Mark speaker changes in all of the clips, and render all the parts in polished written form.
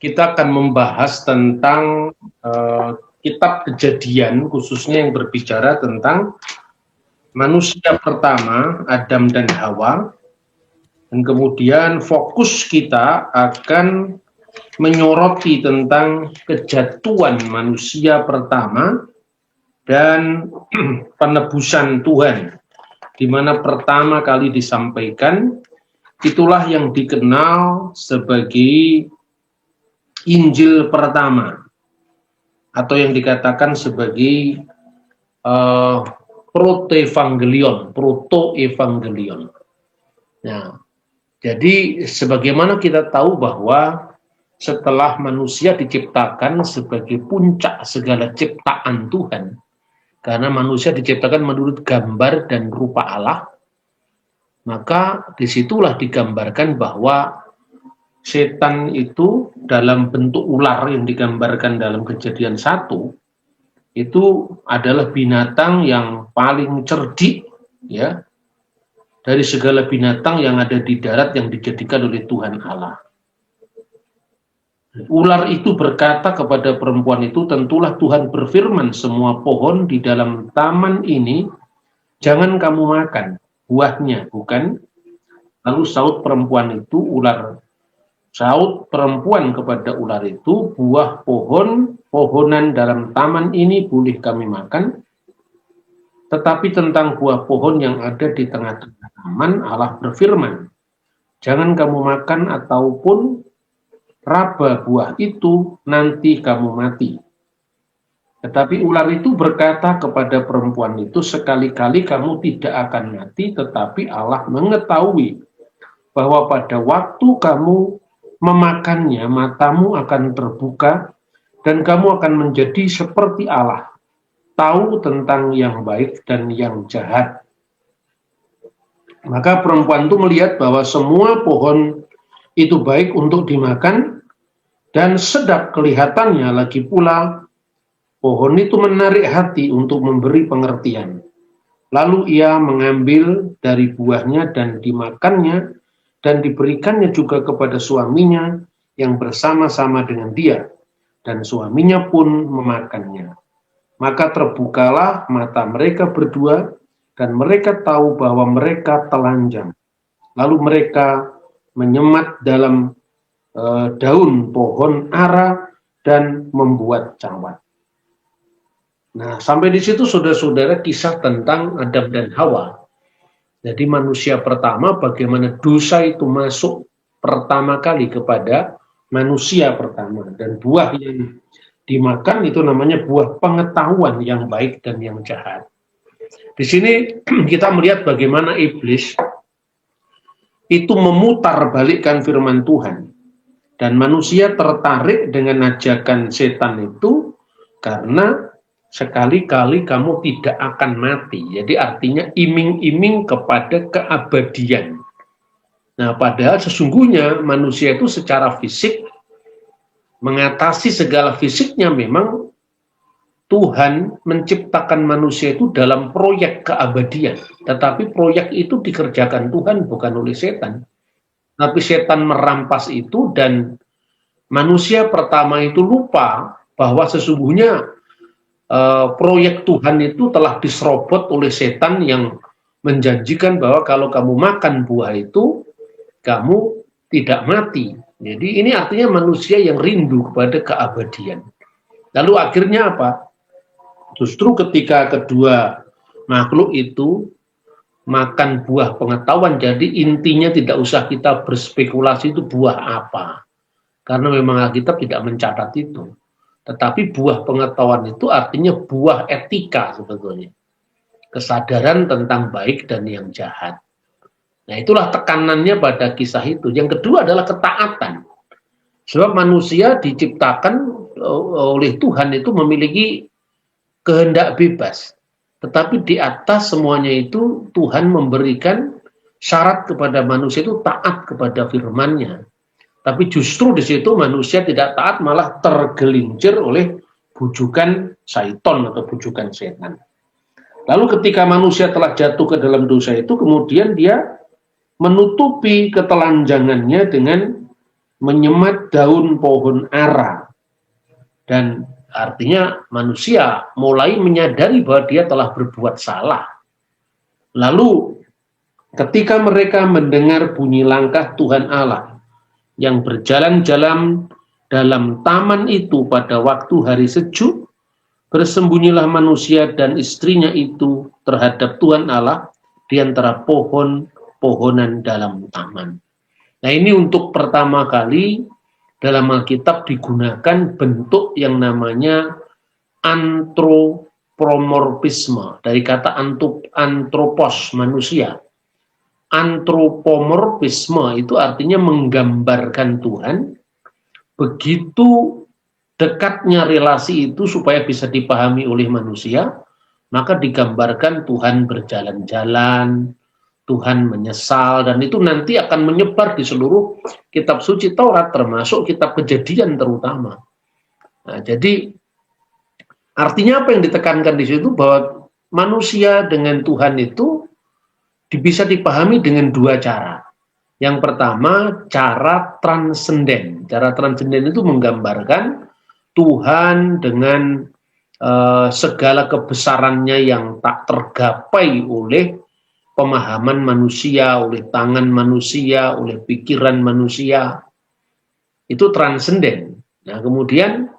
Speaker 1: kita akan membahas tentang kitab Kejadian, khususnya yang berbicara tentang manusia pertama, Adam dan Hawa. Dan kemudian fokus kita akan menyoroti tentang kejatuhan manusia pertama dan penebusan Tuhan, di mana pertama kali disampaikan, itulah yang dikenal sebagai Injil pertama, atau yang dikatakan sebagai protoevangelion. Nah, jadi sebagaimana kita tahu bahwa setelah manusia diciptakan sebagai puncak segala ciptaan Tuhan, karena manusia diciptakan menurut gambar dan rupa Allah, maka disitulah digambarkan bahwa setan itu dalam bentuk ular yang digambarkan dalam Kejadian 1, itu adalah binatang yang paling cerdik, ya, dari segala binatang yang ada di darat yang dijadikan oleh Tuhan Allah. Ular itu berkata kepada perempuan itu, tentulah Tuhan berfirman, semua pohon di dalam taman ini jangan kamu makan buahnya, bukan? Lalu saut perempuan kepada ular itu, buah pohonan dalam taman ini boleh kami makan, tetapi tentang buah pohon yang ada di tengah-tengah taman, Allah berfirman, jangan kamu makan ataupun raba buah itu, nanti kamu mati. Tetapi ular itu berkata kepada perempuan itu, sekali-kali kamu tidak akan mati, tetapi Allah mengetahui bahwa pada waktu kamu memakannya, matamu akan terbuka, dan kamu akan menjadi seperti Allah, tahu tentang yang baik dan yang jahat. Maka perempuan itu melihat bahwa semua pohon itu baik untuk dimakan dan sedap kelihatannya, lagi pula pohon itu menarik hati untuk memberi pengertian. Lalu ia mengambil dari buahnya dan dimakannya, dan diberikannya juga kepada suaminya yang bersama-sama dengan dia, dan suaminya pun memakannya. Maka terbukalah mata mereka berdua, dan mereka tahu bahwa mereka telanjang. Lalu mereka menyemat dalam daun pohon ara dan membuat cawat. Nah, sampai di situ saudara-saudara kisah tentang Adam dan Hawa. Jadi manusia pertama, bagaimana dosa itu masuk pertama kali kepada manusia pertama, dan buah yang dimakan itu namanya buah pengetahuan yang baik dan yang jahat. Di sini kita melihat bagaimana iblis itu memutarbalikkan firman Tuhan, dan manusia tertarik dengan ajakan setan itu karena sekali-kali kamu tidak akan mati. Jadi artinya iming-iming kepada keabadian. Nah, padahal sesungguhnya manusia itu secara fisik mengatasi segala fisiknya, memang Tuhan menciptakan manusia itu dalam proyek keabadian. Tetapi proyek itu dikerjakan Tuhan, bukan oleh setan. Tapi setan merampas itu, dan manusia pertama itu lupa bahwa sesungguhnya proyek Tuhan itu telah diserobot oleh setan yang menjanjikan bahwa kalau kamu makan buah itu, kamu tidak mati. Jadi ini artinya manusia yang rindu kepada keabadian. Lalu akhirnya apa? Justru ketika kedua makhluk itu makan buah pengetahuan, jadi intinya tidak usah kita berspekulasi itu buah apa, karena memang Alkitab tidak mencatat itu. Tetapi buah pengetahuan itu artinya buah etika sebetulnya, kesadaran tentang baik dan yang jahat. Nah, itulah tekanannya pada kisah itu. Yang kedua adalah ketaatan. Sebab manusia diciptakan oleh Tuhan itu memiliki kehendak bebas. Tetapi di atas semuanya itu Tuhan memberikan syarat kepada manusia itu taat kepada firman-Nya. Tapi justru di situ manusia tidak taat, malah tergelincir oleh bujukan syaiton atau bujukan setan. Lalu ketika manusia telah jatuh ke dalam dosa itu, kemudian dia menutupi ketelanjangannya dengan menyemat daun pohon ara. Dan artinya manusia mulai menyadari bahwa dia telah berbuat salah. Lalu ketika mereka mendengar bunyi langkah Tuhan Allah yang berjalan-jalan dalam taman itu pada waktu hari sejuk, bersembunyilah manusia dan istrinya itu terhadap Tuhan Allah di antara pohon-pohonan dalam taman. Nah, ini untuk pertama kali dalam Alkitab digunakan bentuk yang namanya antropomorfisme, dari kata antropos, manusia. Antropomorfisme itu artinya menggambarkan Tuhan. Begitu dekatnya relasi itu supaya bisa dipahami oleh manusia, maka digambarkan Tuhan berjalan-jalan, Tuhan menyesal, dan itu nanti akan menyebar di seluruh kitab suci Taurat, termasuk kitab Kejadian terutama. Nah, jadi artinya apa yang ditekankan di situ, bahwa manusia dengan Tuhan itu bisa dipahami dengan dua cara. Yang pertama, cara transenden. Cara transenden itu menggambarkan Tuhan dengan segala kebesarannya yang tak tergapai oleh pemahaman manusia, oleh tangan manusia, oleh pikiran manusia. Itu transenden. Nah, kemudian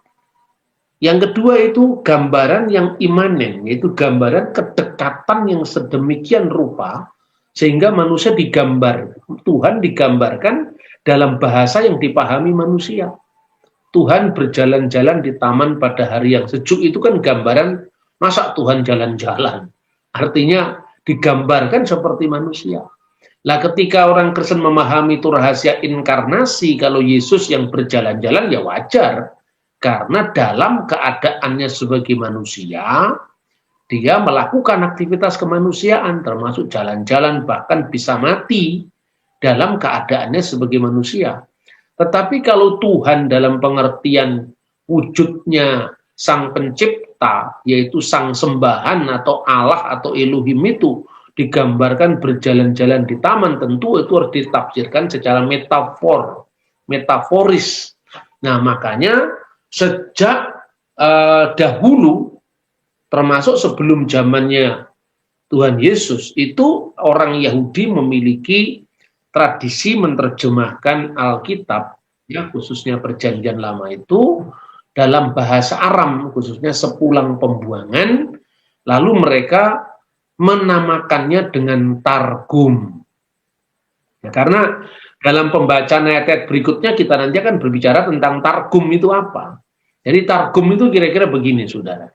Speaker 1: yang kedua itu gambaran yang imanen, yaitu gambaran kedekatan yang sedemikian rupa sehingga manusia Tuhan digambarkan dalam bahasa yang dipahami manusia. Tuhan berjalan-jalan di taman pada hari yang sejuk, itu kan gambaran, masa Tuhan jalan-jalan? Artinya digambarkan seperti manusia. Nah, ketika orang Kristen memahami itu rahasia inkarnasi, kalau Yesus yang berjalan-jalan ya wajar, karena dalam keadaannya sebagai manusia, dia melakukan aktivitas kemanusiaan, termasuk jalan-jalan, bahkan bisa mati dalam keadaannya sebagai manusia. Tetapi kalau Tuhan dalam pengertian wujudnya Sang Pencipta, yaitu Sang Sembahan atau Allah atau Elohim itu digambarkan berjalan-jalan di taman, tentu itu harus ditafsirkan secara metaforis. Nah, makanya sejak dahulu, termasuk sebelum zamannya Tuhan Yesus, itu orang Yahudi memiliki tradisi menerjemahkan Alkitab, ya, khususnya Perjanjian Lama itu dalam bahasa Aram, khususnya sepulang pembuangan, lalu mereka menamakannya dengan Targum. Ya, karena dalam pembacaan ayat-ayat berikutnya kita nanti akan berbicara tentang Targum itu apa. Jadi Targum itu kira-kira begini, saudara.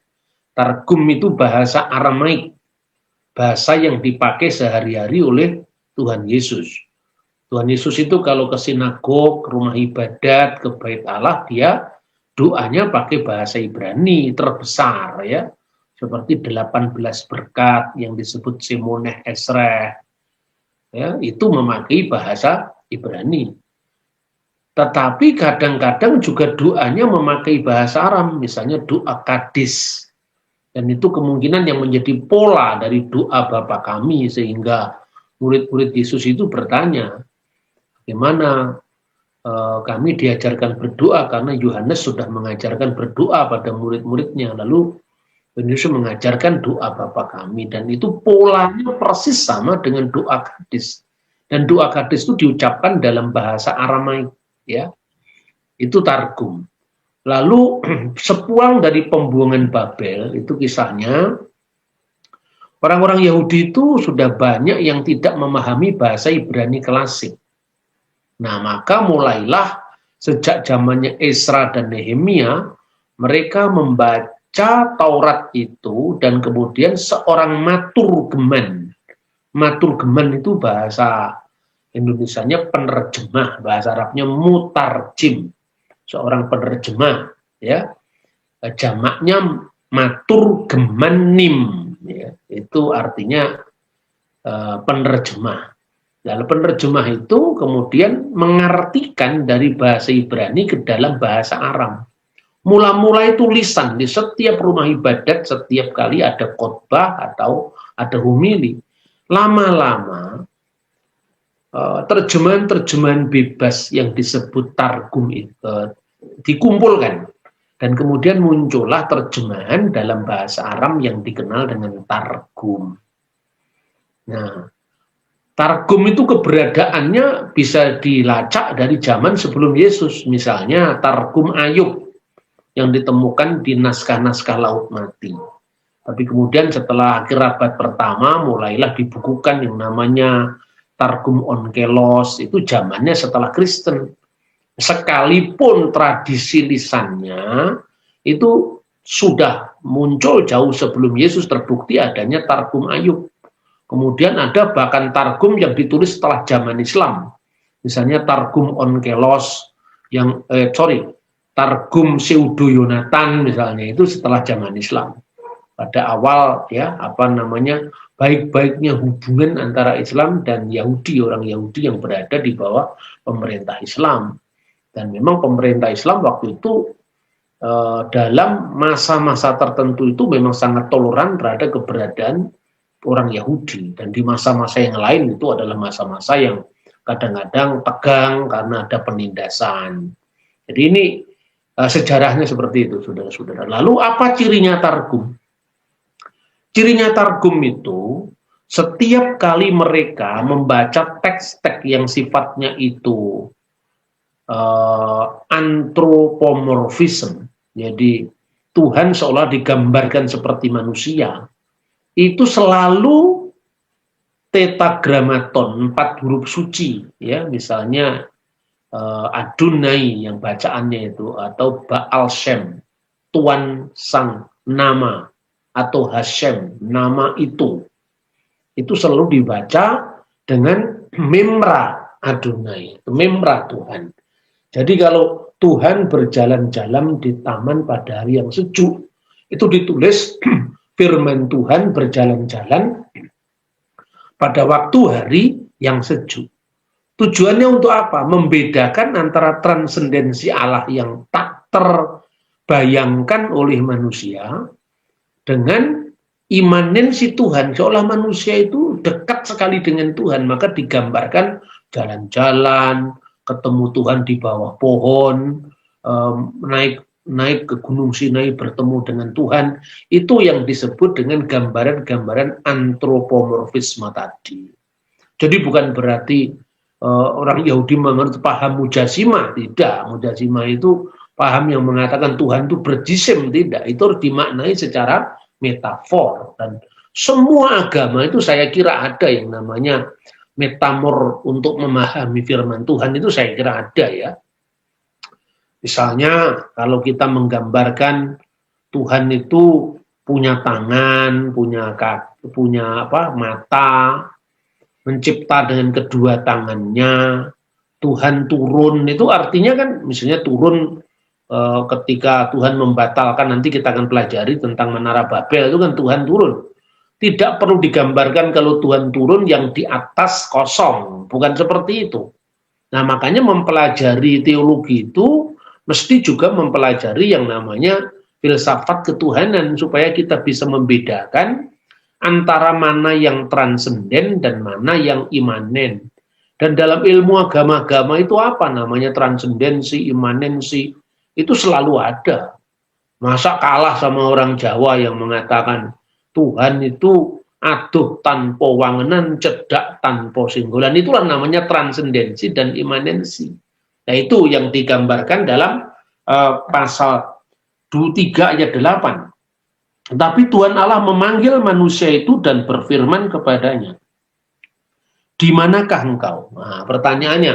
Speaker 1: Targum itu bahasa Aramaik, bahasa yang dipakai sehari-hari oleh Tuhan Yesus. Tuhan Yesus itu kalau ke sinagog, ke rumah ibadat, ke bait Allah, dia doanya pakai bahasa Ibrani terbesar, ya. Seperti 18 berkat yang disebut Shemoneh Esrei, ya, itu memakai bahasa Ibrani. Tetapi kadang-kadang juga doanya memakai bahasa Aram, misalnya doa Kadis. Dan itu kemungkinan yang menjadi pola dari doa Bapa kami, sehingga murid-murid Yesus itu bertanya, bagaimana kami diajarkan berdoa, karena Yohanes sudah mengajarkan berdoa pada murid-muridnya, lalu Yesus mengajarkan doa Bapa kami, dan itu polanya persis sama dengan doa Kadis. Dan doa Kadis itu diucapkan dalam bahasa Aramaik, ya. Itu Targum. Lalu sepulang dari pembuangan Babel, itu kisahnya orang-orang Yahudi itu sudah banyak yang tidak memahami bahasa Ibrani klasik. Nah, maka mulailah sejak zamannya Esra dan Nehemia, mereka membaca Taurat itu, dan kemudian seorang maturgeman. Maturgeman itu bahasa Indonesianya penerjemah, bahasa Arabnya mutarjim, seorang penerjemah, ya. Jamaknya maturgemanim, ya. Itu artinya penerjemah. Lalu penerjemah itu kemudian mengartikan dari bahasa Ibrani ke dalam bahasa Aram. Mula-mula itu lisan, di setiap rumah ibadat setiap kali ada khotbah atau ada homili. Lama-lama terjemahan-terjemahan bebas yang disebut targum itu dikumpulkan, dan kemudian muncullah terjemahan dalam bahasa Aram yang dikenal dengan targum. Nah, targum itu keberadaannya bisa dilacak dari zaman sebelum Yesus, misalnya targum Ayub yang ditemukan di naskah-naskah Laut Mati. Tapi kemudian setelah akhir abad pertama mulailah dibukukan yang namanya Targum Onkelos, itu zamannya setelah Kristen. Sekalipun tradisi lisannya itu sudah muncul jauh sebelum Yesus, terbukti adanya Targum Ayub. Kemudian ada bahkan Targum yang ditulis setelah zaman Islam. Misalnya Targum Onkelos, Targum Pseudo Yonatan misalnya, itu setelah zaman Islam. Pada awal baik-baiknya hubungan antara Islam dan Yahudi, orang Yahudi yang berada di bawah pemerintah Islam. Dan memang pemerintah Islam waktu itu dalam masa-masa tertentu itu memang sangat toleran terhadap keberadaan orang Yahudi. Dan di masa-masa yang lain itu adalah masa-masa yang kadang-kadang tegang karena ada penindasan. Jadi ini sejarahnya seperti itu, saudara-saudara. Lalu apa cirinya targum? Cirinya targum itu, setiap kali mereka membaca teks-teks yang sifatnya itu antropomorfisme, jadi Tuhan seolah digambarkan seperti manusia, itu selalu tetragrammaton, 4 huruf suci, ya, misalnya Adonai yang bacaannya itu, atau Baal Shem, Tuhan Sang Nama, atau Hashem, nama itu selalu dibaca dengan memra Adonai, memra Tuhan. Jadi kalau Tuhan berjalan-jalan di taman pada hari yang sejuk, itu ditulis firman Tuhan berjalan-jalan pada waktu hari yang sejuk. Tujuannya untuk apa? Membedakan antara transendensi Allah yang tak terbayangkan oleh manusia dengan imanensi Tuhan, seolah manusia itu dekat sekali dengan Tuhan, maka digambarkan jalan-jalan, ketemu Tuhan di bawah pohon, naik ke Gunung Sinai bertemu dengan Tuhan. Itu yang disebut dengan gambaran-gambaran antropomorfisme tadi. Jadi bukan berarti orang Yahudi mengerti paham mujazimah, tidak. Mujazimah itu paham yang mengatakan Tuhan itu berjisim, tidak. Itu harus dimaknai secara metafor. Dan semua agama itu saya kira ada yang namanya metamor untuk memahami firman Tuhan, itu saya kira ada, ya. Misalnya kalau kita menggambarkan Tuhan itu punya tangan, punya mata, mencipta dengan kedua tangannya, Tuhan turun, itu artinya kan misalnya turun ketika Tuhan membatalkan, nanti kita akan pelajari tentang Menara Babel, itu kan Tuhan turun. Tidak perlu digambarkan kalau Tuhan turun yang di atas kosong, bukan seperti itu. Nah, makanya mempelajari teologi itu mesti juga mempelajari yang namanya filsafat ketuhanan, supaya kita bisa membedakan antara mana yang transenden dan mana yang imanen. Dan dalam ilmu agama-agama itu apa namanya transendensi, imanensi, itu selalu ada. Masa kalah sama orang Jawa yang mengatakan Tuhan itu aduh tanpa wangenan, cedak tanpa singgolan. Itulah namanya transendensi dan imanensi. Nah, itu yang digambarkan dalam pasal 23 ayat 8. Tapi Tuhan Allah memanggil manusia itu dan berfirman kepadanya, di manakah engkau? Nah, pertanyaannya,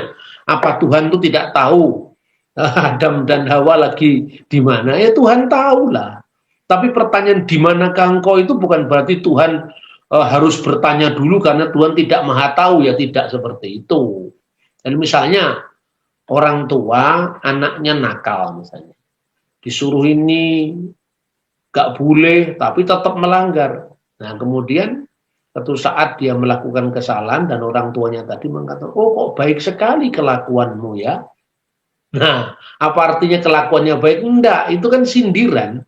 Speaker 1: apa Tuhan itu tidak tahu Adam dan Hawa lagi di mana? Ya Tuhan tahulah. Tapi pertanyaan di manakah engkau itu bukan berarti Tuhan harus bertanya dulu karena Tuhan tidak maha tahu, ya tidak seperti itu. Dan misalnya orang tua anaknya nakal misalnya, disuruh ini gak boleh tapi tetap melanggar. Nah kemudian suatu saat dia melakukan kesalahan dan orang tuanya tadi mengatakan, oh kok baik sekali kelakuanmu ya. Nah, apa artinya kelakuannya baik? Enggak, itu kan sindiran.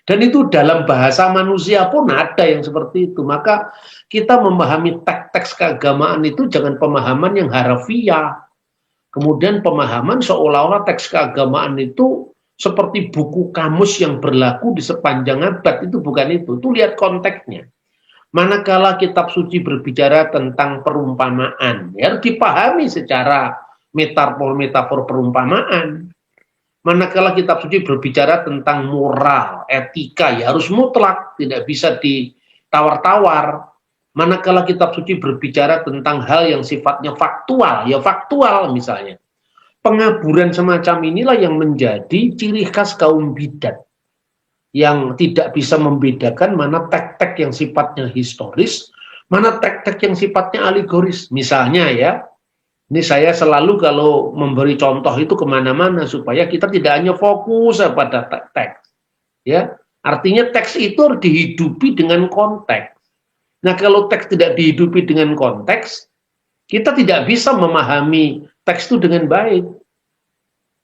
Speaker 1: Dan itu dalam bahasa manusia pun ada yang seperti itu. Maka kita memahami teks-teks keagamaan itu jangan pemahaman yang harafiah. Kemudian pemahaman seolah-olah teks keagamaan itu seperti buku kamus yang berlaku di sepanjang abad. Itu bukan itu. Itu lihat konteksnya. Manakala kitab suci berbicara tentang perumpamaan, ya harus dipahami secara metafor perumpamaan. Manakala kitab suci berbicara tentang moral, etika, ya harus mutlak, tidak bisa ditawar-tawar. Manakala kitab suci berbicara tentang hal yang sifatnya faktual, ya faktual misalnya. Pengaburan semacam inilah yang menjadi ciri khas kaum bidat, yang tidak bisa membedakan mana tek-tek yang sifatnya historis, mana tek-tek yang sifatnya alegoris. Misalnya ya, ini saya selalu kalau memberi contoh itu kemana-mana supaya kita tidak hanya fokus pada teks, ya. Artinya teks itu harus dihidupi dengan konteks. Nah kalau teks tidak dihidupi dengan konteks, kita tidak bisa memahami teks itu dengan baik.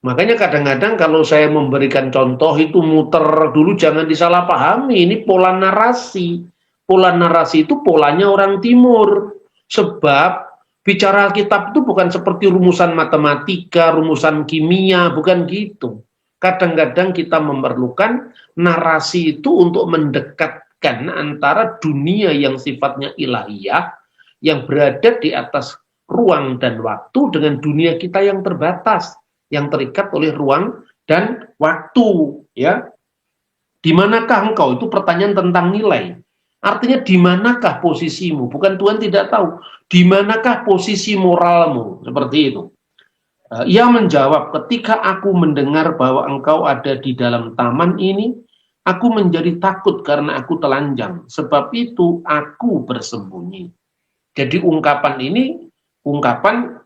Speaker 1: Makanya kadang-kadang kalau saya memberikan contoh itu muter dulu, jangan disalahpahami. Ini pola narasi. Pola narasi itu polanya orang timur. Sebab bicara Alkitab itu bukan seperti rumusan matematika, rumusan kimia, bukan gitu. Kadang-kadang kita memerlukan narasi itu untuk mendekatkan antara dunia yang sifatnya ilahiyah, yang berada di atas ruang dan waktu, dengan dunia kita yang terbatas, yang terikat oleh ruang dan waktu, ya. Di manakah engkau? Itu pertanyaan tentang nilai. Artinya di manakah posisimu? Bukan Tuhan tidak tahu. Di manakah posisi moralmu? Seperti itu. Ia menjawab, ketika aku mendengar bahwa engkau ada di dalam taman ini, aku menjadi takut karena aku telanjang. Sebab itu aku bersembunyi. Jadi ungkapan ini, ungkapan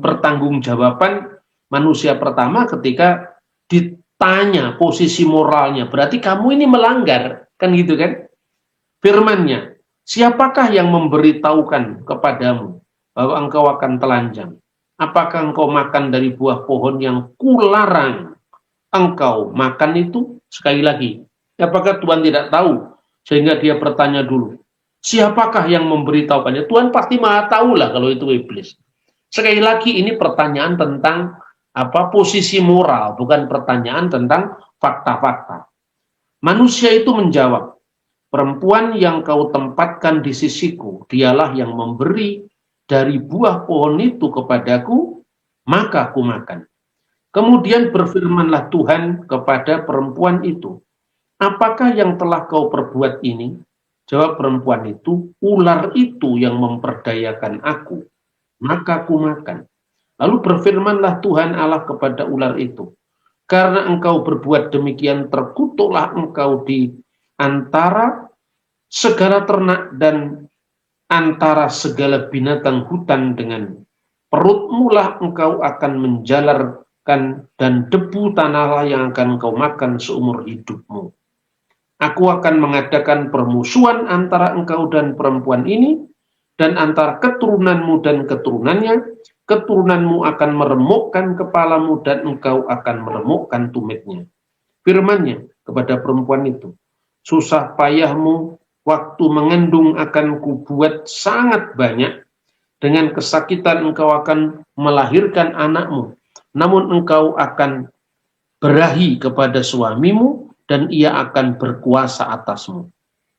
Speaker 1: pertanggungjawaban manusia pertama ketika ditanya posisi moralnya. Berarti kamu ini melanggar, kan gitu kan? Firman-Nya, siapakah yang memberitahukan kepadamu bahwa engkau akan telanjang? Apakah engkau makan dari buah pohon yang kularang engkau makan itu? Sekali lagi, apakah Tuhan tidak tahu? Sehingga dia bertanya dulu, siapakah yang memberitahukannya? Tuhan pasti maha tahu lah kalau itu iblis. Sekali lagi, ini pertanyaan tentang posisi moral, bukan pertanyaan tentang fakta-fakta. Manusia itu menjawab, perempuan yang kau tempatkan di sisiku, dialah yang memberi dari buah pohon itu kepadaku, maka aku makan. Kemudian berfirmanlah Tuhan kepada perempuan itu, apakah yang telah kau perbuat ini? Jawab perempuan itu, ular itu yang memperdayakan aku, maka aku makan. Lalu berfirmanlah Tuhan Allah kepada ular itu, karena engkau berbuat demikian, terkutuklah engkau di antara segala ternak dan antara segala binatang hutan, dengan perutmu lah engkau akan menjalarkan, dan debu tanahlah yang akan engkau makan seumur hidupmu. Aku akan mengadakan permusuhan antara engkau dan perempuan ini, dan antara keturunanmu dan keturunannya. Keturunanmu akan meremukkan kepalamu, dan engkau akan meremukkan tumitnya. Firman-Nya kepada perempuan itu, susah payahmu waktu mengandung akan kubuat sangat banyak, dengan kesakitan engkau akan melahirkan anakmu, namun engkau akan berahi kepada suamimu, dan ia akan berkuasa atasmu.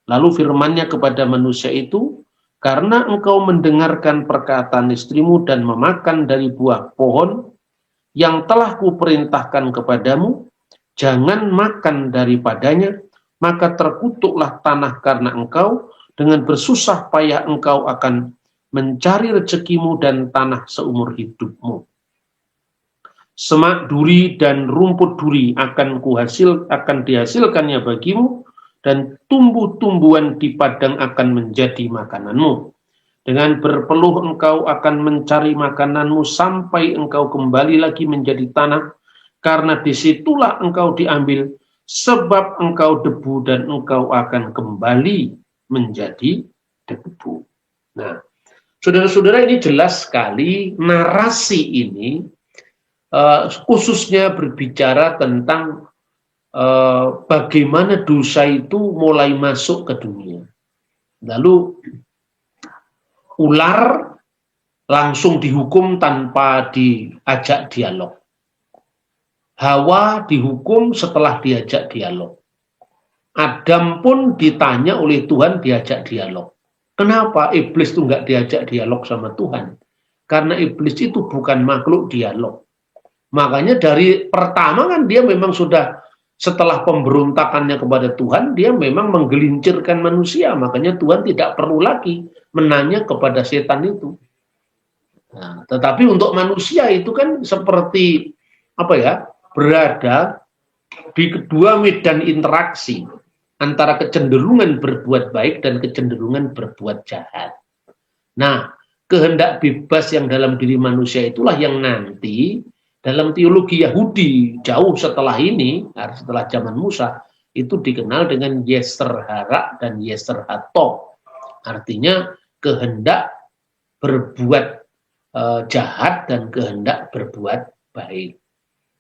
Speaker 1: Lalu firman-Nya kepada manusia itu, karena engkau mendengarkan perkataan istrimu dan memakan dari buah pohon yang telah kuperintahkan kepadamu, jangan makan daripadanya, maka terkutuklah tanah karena engkau, dengan bersusah payah engkau akan mencari rezekimu dan tanah seumur hidupmu. Semak duri dan rumput duri akan dihasilkannya bagimu, dan tumbuh-tumbuhan di padang akan menjadi makananmu. Dengan berpeluh engkau akan mencari makananmu sampai engkau kembali lagi menjadi tanah, karena disitulah engkau diambil, sebab engkau debu dan engkau akan kembali menjadi debu. Nah, saudara-saudara, ini jelas sekali narasi ini khususnya berbicara tentang bagaimana dosa itu mulai masuk ke dunia. Lalu ular langsung dihukum tanpa diajak dialog. Hawa dihukum setelah diajak dialog. Adam pun ditanya oleh Tuhan diajak dialog. Kenapa iblis itu nggak diajak dialog sama Tuhan? Karena iblis itu bukan makhluk dialog. Makanya dari pertama kan dia memang sudah, setelah pemberontakannya kepada Tuhan, dia memang menggelincirkan manusia. Makanya Tuhan tidak perlu lagi menanya kepada setan itu. Nah, tetapi untuk manusia itu kan seperti apa ya, berada di kedua medan interaksi antara kecenderungan berbuat baik dan kecenderungan berbuat jahat. Nah, kehendak bebas yang dalam diri manusia itulah yang nanti dalam teologi Yahudi jauh setelah ini, setelah zaman Musa, itu dikenal dengan Yeser Hara dan Yeser Hato. Artinya kehendak berbuat jahat dan kehendak berbuat baik.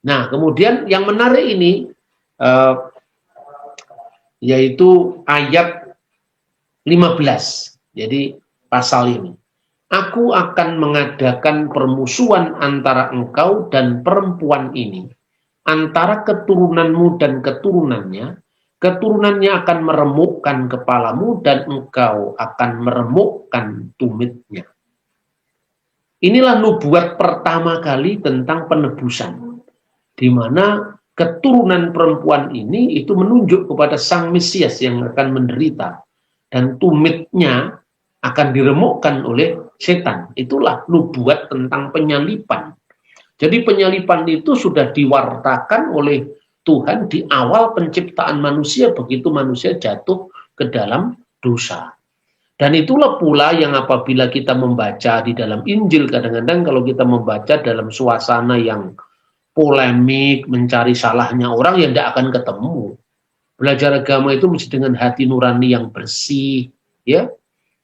Speaker 1: Nah, kemudian yang menarik ini yaitu ayat 15. Jadi pasal ini. Aku akan mengadakan permusuhan antara engkau dan perempuan ini, antara keturunanmu dan keturunannya. Keturunannya akan meremukkan kepalamu dan engkau akan meremukkan tumitnya. Inilah nubuat pertama kali tentang penebusan, di mana keturunan perempuan ini itu menunjuk kepada Sang Mesias yang akan menderita dan tumitnya akan diremukkan oleh setan. Itulah nubuat tentang penyalipan. Jadi penyalipan itu sudah diwartakan oleh Tuhan di awal penciptaan manusia begitu manusia jatuh ke dalam dosa. Dan itulah pula yang apabila kita membaca di dalam Injil, kadang-kadang kalau kita membaca dalam suasana yang polemik, mencari salahnya orang yang tidak akan ketemu. Belajar agama itu mesti dengan hati nurani yang bersih, ya.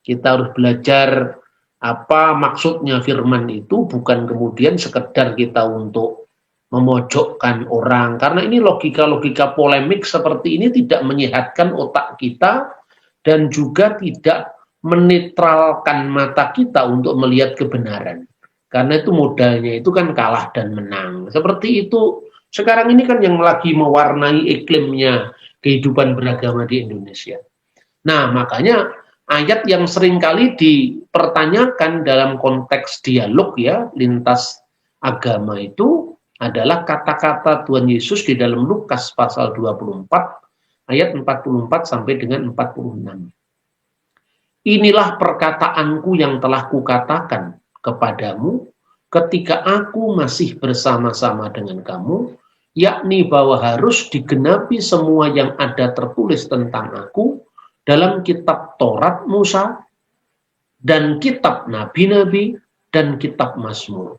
Speaker 1: Kita harus belajar apa maksudnya firman itu, bukan kemudian sekedar kita untuk memojokkan orang. Karena ini logika-logika polemik seperti ini tidak menyehatkan otak kita dan juga tidak menetralkan mata kita untuk melihat kebenaran. Karena itu modalnya itu kan kalah dan menang. Seperti itu sekarang ini kan yang lagi mewarnai iklimnya kehidupan beragama di Indonesia. Nah, makanya ayat yang seringkali dipertanyakan dalam konteks dialog ya lintas agama itu adalah kata-kata Tuhan Yesus di dalam Lukas pasal 24 ayat 44 sampai dengan 46. Inilah perkataanku yang telah kukatakan kepadamu ketika aku masih bersama-sama dengan kamu, yakni bahwa harus digenapi semua yang ada tertulis tentang aku dalam kitab Taurat Musa dan kitab nabi-nabi dan kitab Mazmur.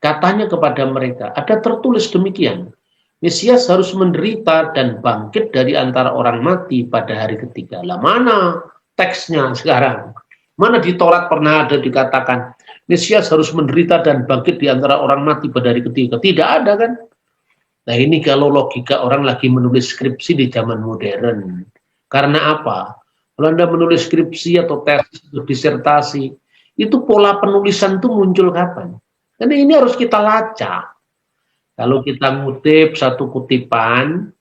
Speaker 1: Katanya kepada mereka, ada tertulis demikian, Mesias harus menderita dan bangkit dari antara orang mati pada hari ketiga. Lah mana teksnya sekarang? Mana di Taurat pernah ada dikatakan Mesias harus menderita dan bangkit di antara orang mati pada hari ketiga? Tidak ada kan? Nah ini kalau logika orang lagi menulis skripsi di zaman modern. Karena apa? Kalau Anda menulis skripsi atau tesis atau disertasi, itu pola penulisan itu muncul kapan? Karena ini harus kita lacak. Kalau kita ngutip satu kutipan,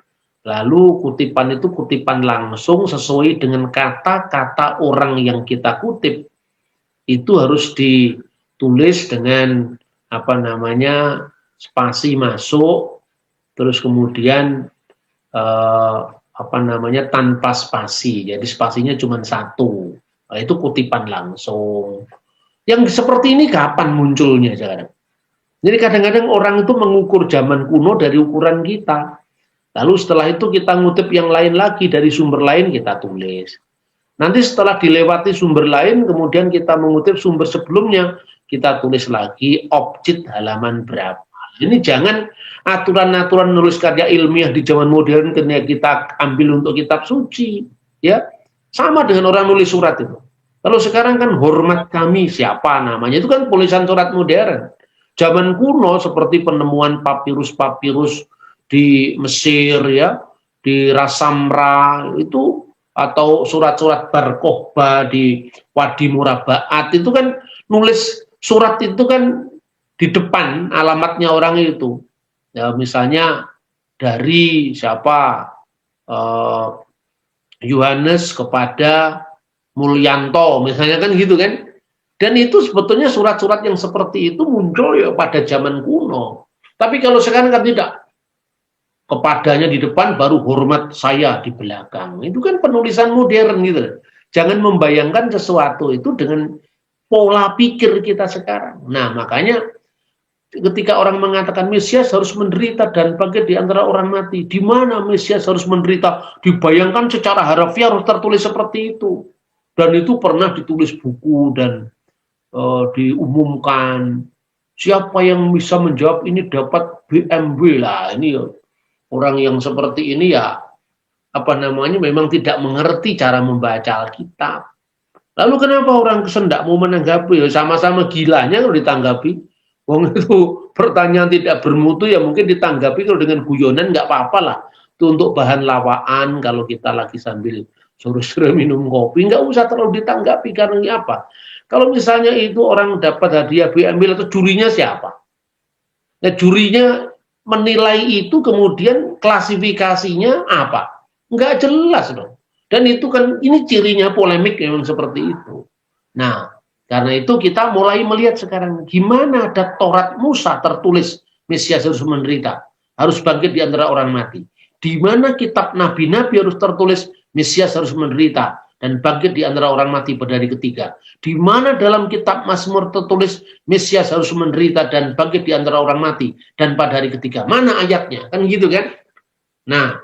Speaker 1: lalu kutipan itu kutipan langsung sesuai dengan kata-kata orang yang kita kutip. Itu harus ditulis dengan spasi masuk, terus kemudian tanpa spasi. Jadi spasinya cuma satu. Nah, itu kutipan langsung. Yang seperti ini kapan munculnya sekarang? Jadi kadang-kadang orang itu mengukur zaman kuno dari ukuran kita. Lalu setelah itu kita ngutip yang lain lagi dari sumber lain kita tulis. Nanti setelah dilewati sumber lain, kemudian kita mengutip sumber sebelumnya, kita tulis lagi objek halaman berapa. Ini jangan aturan-aturan nulis karya ilmiah di zaman modern kita ambil untuk kitab suci. Ya, sama dengan orang nulis surat itu. Kalau sekarang kan hormat kami siapa namanya, itu kan tulisan surat modern. Zaman kuno seperti penemuan papirus-papirus di Mesir ya, di Rasamra itu, atau surat-surat Bar-Kokhba di Wadi Murabaat itu kan nulis surat itu kan di depan alamatnya orang itu. Ya, misalnya dari siapa, Yohanes kepada Mulyanto misalnya, kan gitu kan. Dan itu sebetulnya surat-surat yang seperti itu muncul ya pada zaman kuno. Tapi kalau sekarang kan tidak, kepadanya di depan baru hormat saya di belakang. Itu kan penulisan modern gitu. Jangan membayangkan sesuatu itu dengan pola pikir kita sekarang. Nah, makanya ketika orang mengatakan Mesias harus menderita dan bangkit di antara orang mati, di mana Mesias harus menderita? Dibayangkan secara harfiah harus tertulis seperti itu. Dan itu pernah ditulis buku dan diumumkan. Siapa yang bisa menjawab ini dapat BMW lah. Ini orang yang seperti ini ya, apa namanya, memang tidak mengerti cara membaca Alkitab. Lalu kenapa orang Kristen tidak mau menanggapi? Ya, sama-sama gilanya kalau ditanggapi. Wong itu pertanyaan tidak bermutu ya mungkin ditanggapi kalau dengan guyonan nggak apa-apa lah. Itu untuk bahan lawaan kalau kita lagi sambil sore-sore minum kopi, nggak usah terlalu ditanggapi. Karena ini apa? Kalau misalnya itu orang dapat hadiah BMW atau jurinya siapa? Ya, jurinya menilai itu, kemudian klasifikasinya apa? Nggak jelas dong. Dan itu kan, ini cirinya polemik memang seperti itu. Nah, karena itu kita mulai melihat sekarang, gimana ada Taurat Musa tertulis Mesias harus menderita, harus bangkit di antara orang mati. Di mana kitab nabi-nabi harus tertulis Mesias harus menderita dan bangkit di antara orang mati pada hari ketiga. Di mana dalam kitab Mazmur tertulis Mesias harus menderita dan bangkit di antara orang mati dan pada hari ketiga. Mana ayatnya? Kan gitu kan? Nah,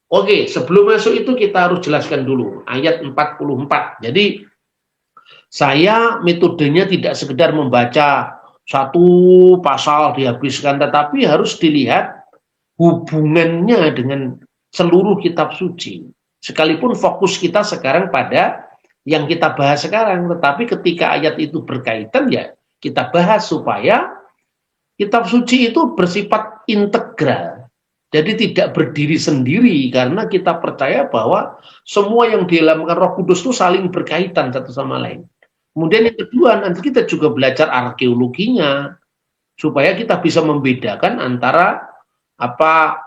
Speaker 1: oke, sebelum masuk itu kita harus jelaskan dulu ayat 44. Jadi saya metodenya tidak sekedar membaca satu pasal dihabiskan, tetapi harus dilihat hubungannya dengan seluruh kitab suci. Sekalipun fokus kita sekarang pada yang kita bahas sekarang, tetapi ketika ayat itu berkaitan ya kita bahas supaya kitab suci itu bersifat integral. Jadi tidak berdiri sendiri, karena kita percaya bahwa semua yang diilhamkan Roh Kudus itu saling berkaitan satu sama lain. Kemudian yang kedua, nanti kita juga belajar arkeologinya supaya kita bisa membedakan antara apa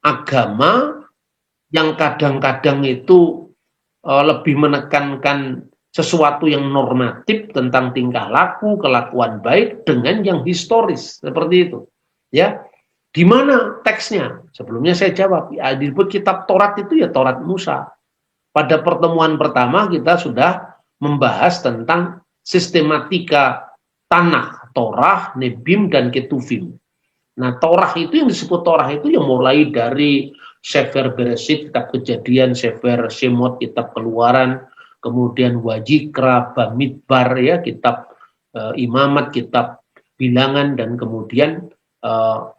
Speaker 1: agama yang kadang-kadang itu lebih menekankan sesuatu yang normatif tentang tingkah laku, kelakuan baik, dengan yang historis seperti itu. Ya, di mana teksnya? Sebelumnya saya jawab, ya, disebut kitab Taurat itu ya Taurat Musa. Pada pertemuan pertama kita sudah membahas tentang sistematika tanah, Torah, Nebim, dan Ketuvim. Nah, Torah itu yang disebut Torah itu yang mulai dari Sefer Bereshit, kitab Kejadian, Sefer Shemot, kitab Keluaran, kemudian Wajikra, Bamidbar, ya, kitab Imamat, kitab Bilangan, dan kemudian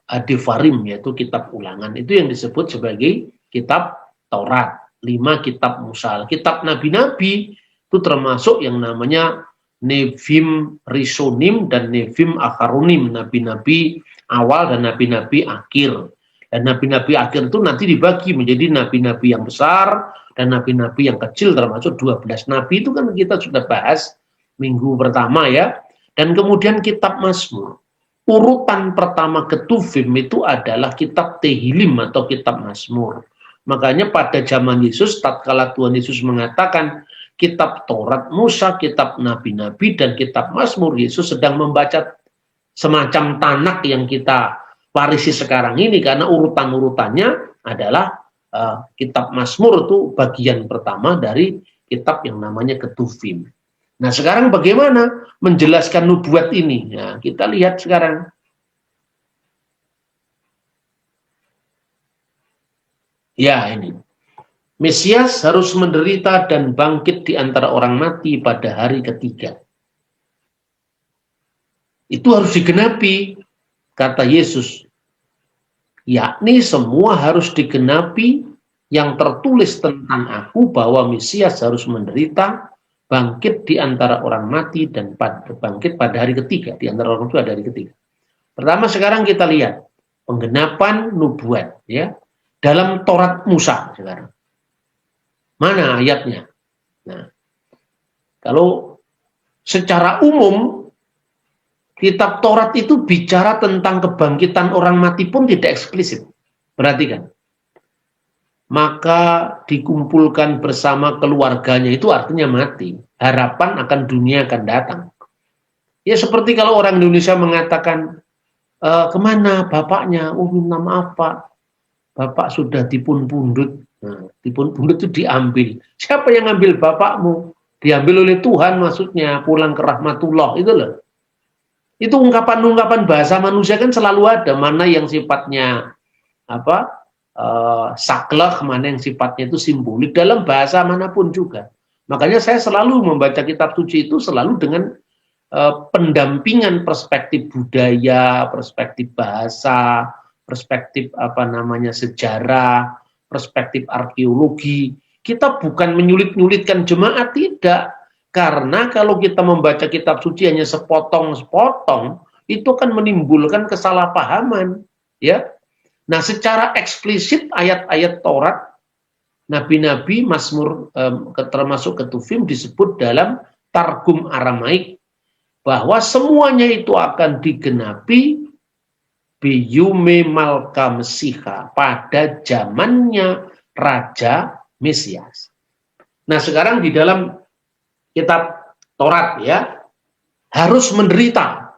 Speaker 1: Adefarim, yaitu kitab Ulangan. Itu yang disebut sebagai kitab Taurat. 5 kitab Musa. Kitab Nabi-Nabi itu termasuk yang namanya Nevim Rishonim dan Nevim Akharonim, nabi-nabi awal dan nabi-nabi akhir. Dan nabi-nabi akhir itu nanti dibagi menjadi nabi-nabi yang besar dan nabi-nabi yang kecil, termasuk 12 nabi itu kan kita sudah bahas minggu pertama ya. Dan kemudian kitab Mazmur. Urutan pertama Ketuvim itu adalah kitab Tehilim atau kitab Mazmur. Makanya pada zaman Yesus, tatkala Tuhan Yesus mengatakan kitab Taurat Musa, kitab Nabi-Nabi, dan kitab Mazmur, Yesus sedang membaca semacam tanak yang kita warisi sekarang ini, karena urutan-urutannya adalah kitab Mazmur itu bagian pertama dari kitab yang namanya Ketuvim. Nah, sekarang bagaimana menjelaskan nubuat ini? Nah, kita lihat sekarang. Ya, ini. Mesias harus menderita dan bangkit di antara orang mati pada hari ketiga. Itu harus digenapi, kata Yesus. Yakni semua harus digenapi yang tertulis tentang aku, bahwa Mesias harus menderita, bangkit di antara orang mati, dan bangkit pada hari ketiga. Di antara orang itu ada hari ketiga. Pertama sekarang kita lihat penggenapan nubuat, ya. dalam Taurat Musa sekarang. Mana ayatnya? Nah, kalau secara umum kitab Taurat itu bicara tentang kebangkitan orang mati pun tidak eksplisit. Perhatikan. Maka dikumpulkan bersama keluarganya itu artinya mati. Harapan akan dunia akan datang. Ya seperti kalau orang Indonesia mengatakan, kemana bapaknya? Oh minta maaf Pak, bapak sudah dipun pundut. Nah, dipun pundut itu diambil. Siapa yang ngambil bapakmu? Diambil oleh Tuhan maksudnya, pulang ke rahmatullah, itu loh. Itu ungkapan-ungkapan bahasa manusia kan selalu ada, mana yang sifatnya saklek, mana yang sifatnya itu simbolik dalam bahasa manapun juga. Makanya saya selalu membaca kitab suci itu selalu dengan pendampingan perspektif budaya, perspektif bahasa, perspektif sejarah, perspektif arkeologi. Kita bukan menyulit-nyulitkan jemaat, tidak. Karena kalau kita membaca kitab suci hanya sepotong-sepotong, itu akan menimbulkan kesalahpahaman, ya. Nah, secara eksplisit ayat-ayat Taurat, nabi-nabi, Mazmur, termasuk Ketuvim disebut dalam Targum Aramaik bahwa semuanya itu akan digenapi biyume malka Mesiha, pada zamannya Raja Mesias. Nah, sekarang di dalam kitab Taurat ya, harus menderita.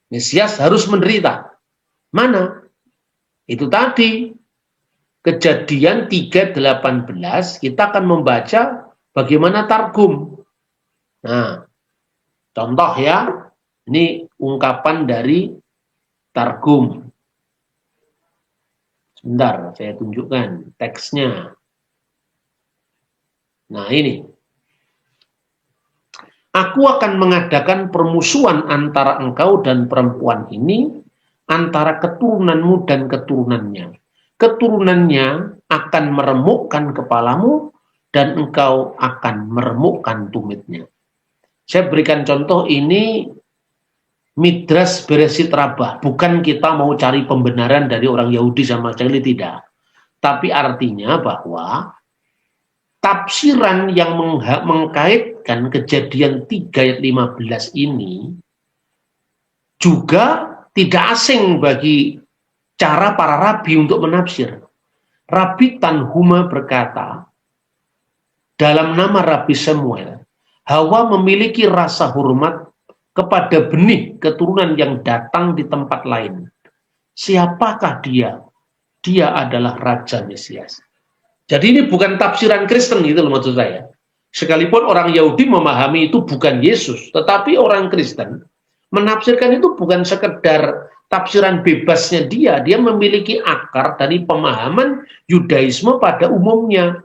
Speaker 1: Mesias harus menderita. Mana? Itu tadi. Kejadian 3:18 kita akan membaca bagaimana Targum. Nah, contoh ya, ini ungkapan dari Targum. Sebentar, saya tunjukkan teksnya. Nah, ini. Aku akan mengadakan permusuhan antara engkau dan perempuan ini, antara keturunanmu dan keturunannya. Keturunannya akan meremukkan kepalamu, dan engkau akan meremukkan tumitnya. Saya berikan contoh ini, Midras Beresit Rabah. Bukan kita mau cari pembenaran dari orang Yahudi sama sekali, tidak. Tapi artinya bahwa tafsiran yang mengkaitkan Kejadian 3 ayat 15 ini juga tidak asing bagi cara para rabi untuk menafsir. Rabi Tanhuma berkata, dalam nama Rabi Samuel, Hawa memiliki rasa hormat kepada benih keturunan yang datang di tempat lain. Siapakah dia? Dia adalah Raja Mesias. Jadi ini bukan tafsiran Kristen, gitu loh maksud saya. Sekalipun orang Yahudi memahami itu bukan Yesus, tetapi orang Kristen menafsirkan itu bukan sekedar tafsiran bebasnya dia memiliki akar dari pemahaman Yudaisme pada umumnya.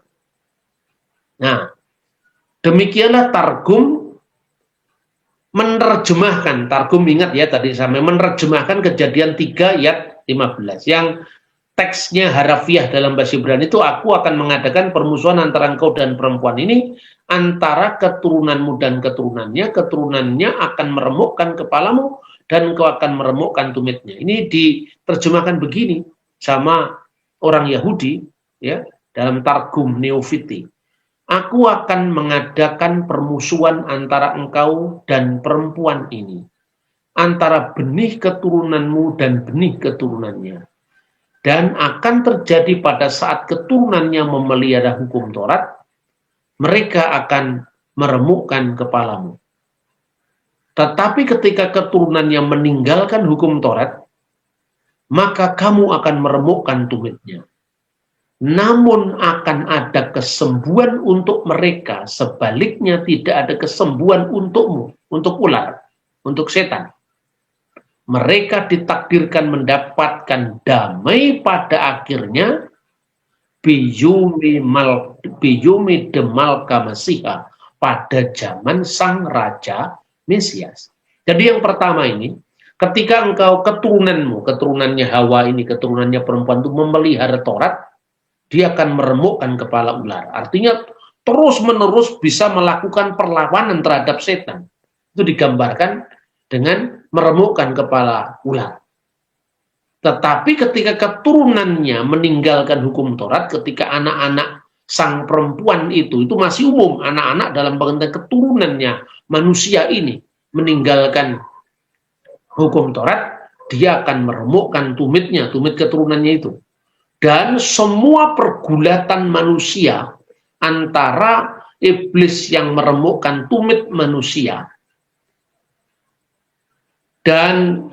Speaker 1: Nah, demikianlah Targum menerjemahkan, Targum ingat ya tadi sampai menerjemahkan Kejadian 3 ayat 15 yang teksnya harafiah dalam bahasa Ibrani itu, aku akan mengadakan permusuhan antara engkau dan perempuan ini, antara keturunanmu dan keturunannya, keturunannya akan meremukkan kepalamu, dan engkau akan meremukkan tumitnya. Ini diterjemahkan begini sama orang Yahudi ya dalam Targum Neofiti. Aku akan mengadakan permusuhan antara engkau dan perempuan ini, antara benih keturunanmu dan benih keturunannya. Dan akan terjadi pada saat keturunannya memelihara hukum Taurat, mereka akan meremukkan kepalamu. Tetapi ketika keturunannya meninggalkan hukum Taurat, maka kamu akan meremukkan tumitnya. Namun akan ada kesembuhan untuk mereka, sebaliknya tidak ada kesembuhan untukmu, untuk ular, untuk setan. Mereka ditakdirkan mendapatkan damai pada akhirnya biyumi demalka Mesiha, pada zaman sang Raja Mesias. Jadi yang pertama ini, ketika engkau keturunannya Hawa ini, keturunannya perempuan itu memelihara Taurat, dia akan meremukkan kepala ular. Artinya terus-menerus bisa melakukan perlawanan terhadap setan. Itu digambarkan dengan meremukkan kepala ular. Tetapi ketika keturunannya meninggalkan hukum Taurat, ketika anak-anak sang perempuan itu masih umum, anak-anak dalam pengertian keturunannya manusia ini meninggalkan hukum Taurat, dia akan meremukkan tumitnya, tumit keturunannya itu. Dan semua pergulatan manusia antara iblis yang meremukkan tumit manusia dan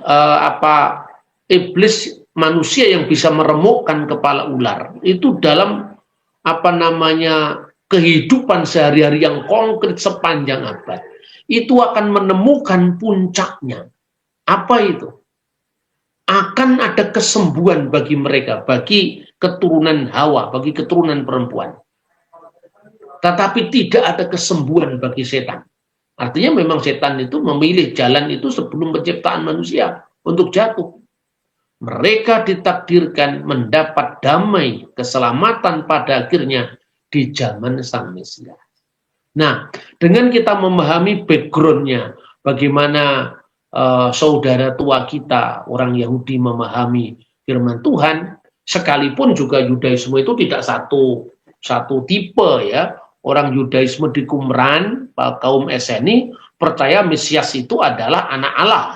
Speaker 1: iblis manusia yang bisa meremukkan kepala ular itu dalam kehidupan sehari-hari yang konkret sepanjang abad itu akan menemukan puncaknya. Apa itu? Akan ada kesembuhan bagi mereka, bagi keturunan Hawa, bagi keturunan perempuan. Tetapi tidak ada kesembuhan bagi setan. Artinya memang setan itu memilih jalan itu sebelum penciptaan manusia untuk jatuh. Mereka ditakdirkan mendapat damai, keselamatan pada akhirnya di zaman Sang Mesias. Nah, dengan kita memahami background-nya, bagaimana saudara tua kita, orang Yahudi memahami firman Tuhan, sekalipun juga Yudaisme itu tidak satu tipe ya. Orang Yudaisme di Qumran, kaum Eseni, percaya Mesias itu adalah anak Allah.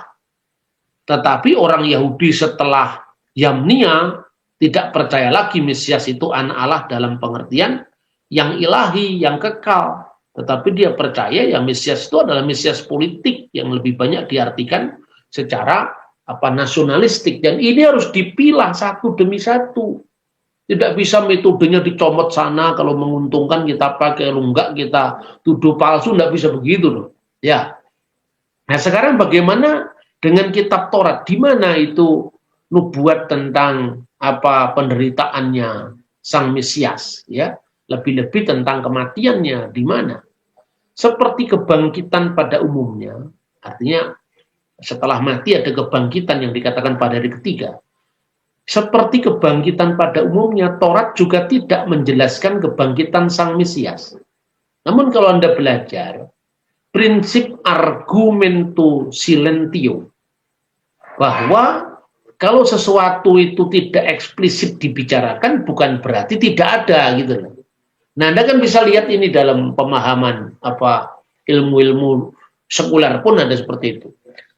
Speaker 1: Tetapi orang Yahudi setelah Yamnia tidak percaya lagi Mesias itu anak Allah dalam pengertian yang ilahi, yang kekal. Tetapi dia percaya ya Mesias itu adalah Mesias politik yang lebih banyak diartikan secara nasionalistik. Dan ini harus dipilah satu demi satu. Tidak bisa metodenya dicomot sana, kalau menguntungkan kita pakai, kalau enggak kita tuduh palsu, tidak bisa begitu loh. Ya. Nah sekarang bagaimana dengan kitab Taurat, di mana itu nubuat tentang penderitaannya Sang Mesias, ya, lebih-lebih tentang kematiannya di mana? Seperti kebangkitan pada umumnya, artinya setelah mati ada kebangkitan yang dikatakan pada hari ketiga. Seperti kebangkitan pada umumnya, Taurat juga tidak menjelaskan kebangkitan Sang Mesias. Namun kalau Anda belajar prinsip argumento silentio, bahwa kalau sesuatu itu tidak eksplisit dibicarakan bukan berarti tidak ada gitu loh. Nah, Anda kan bisa lihat ini dalam pemahaman ilmu-ilmu sekuler pun ada seperti itu.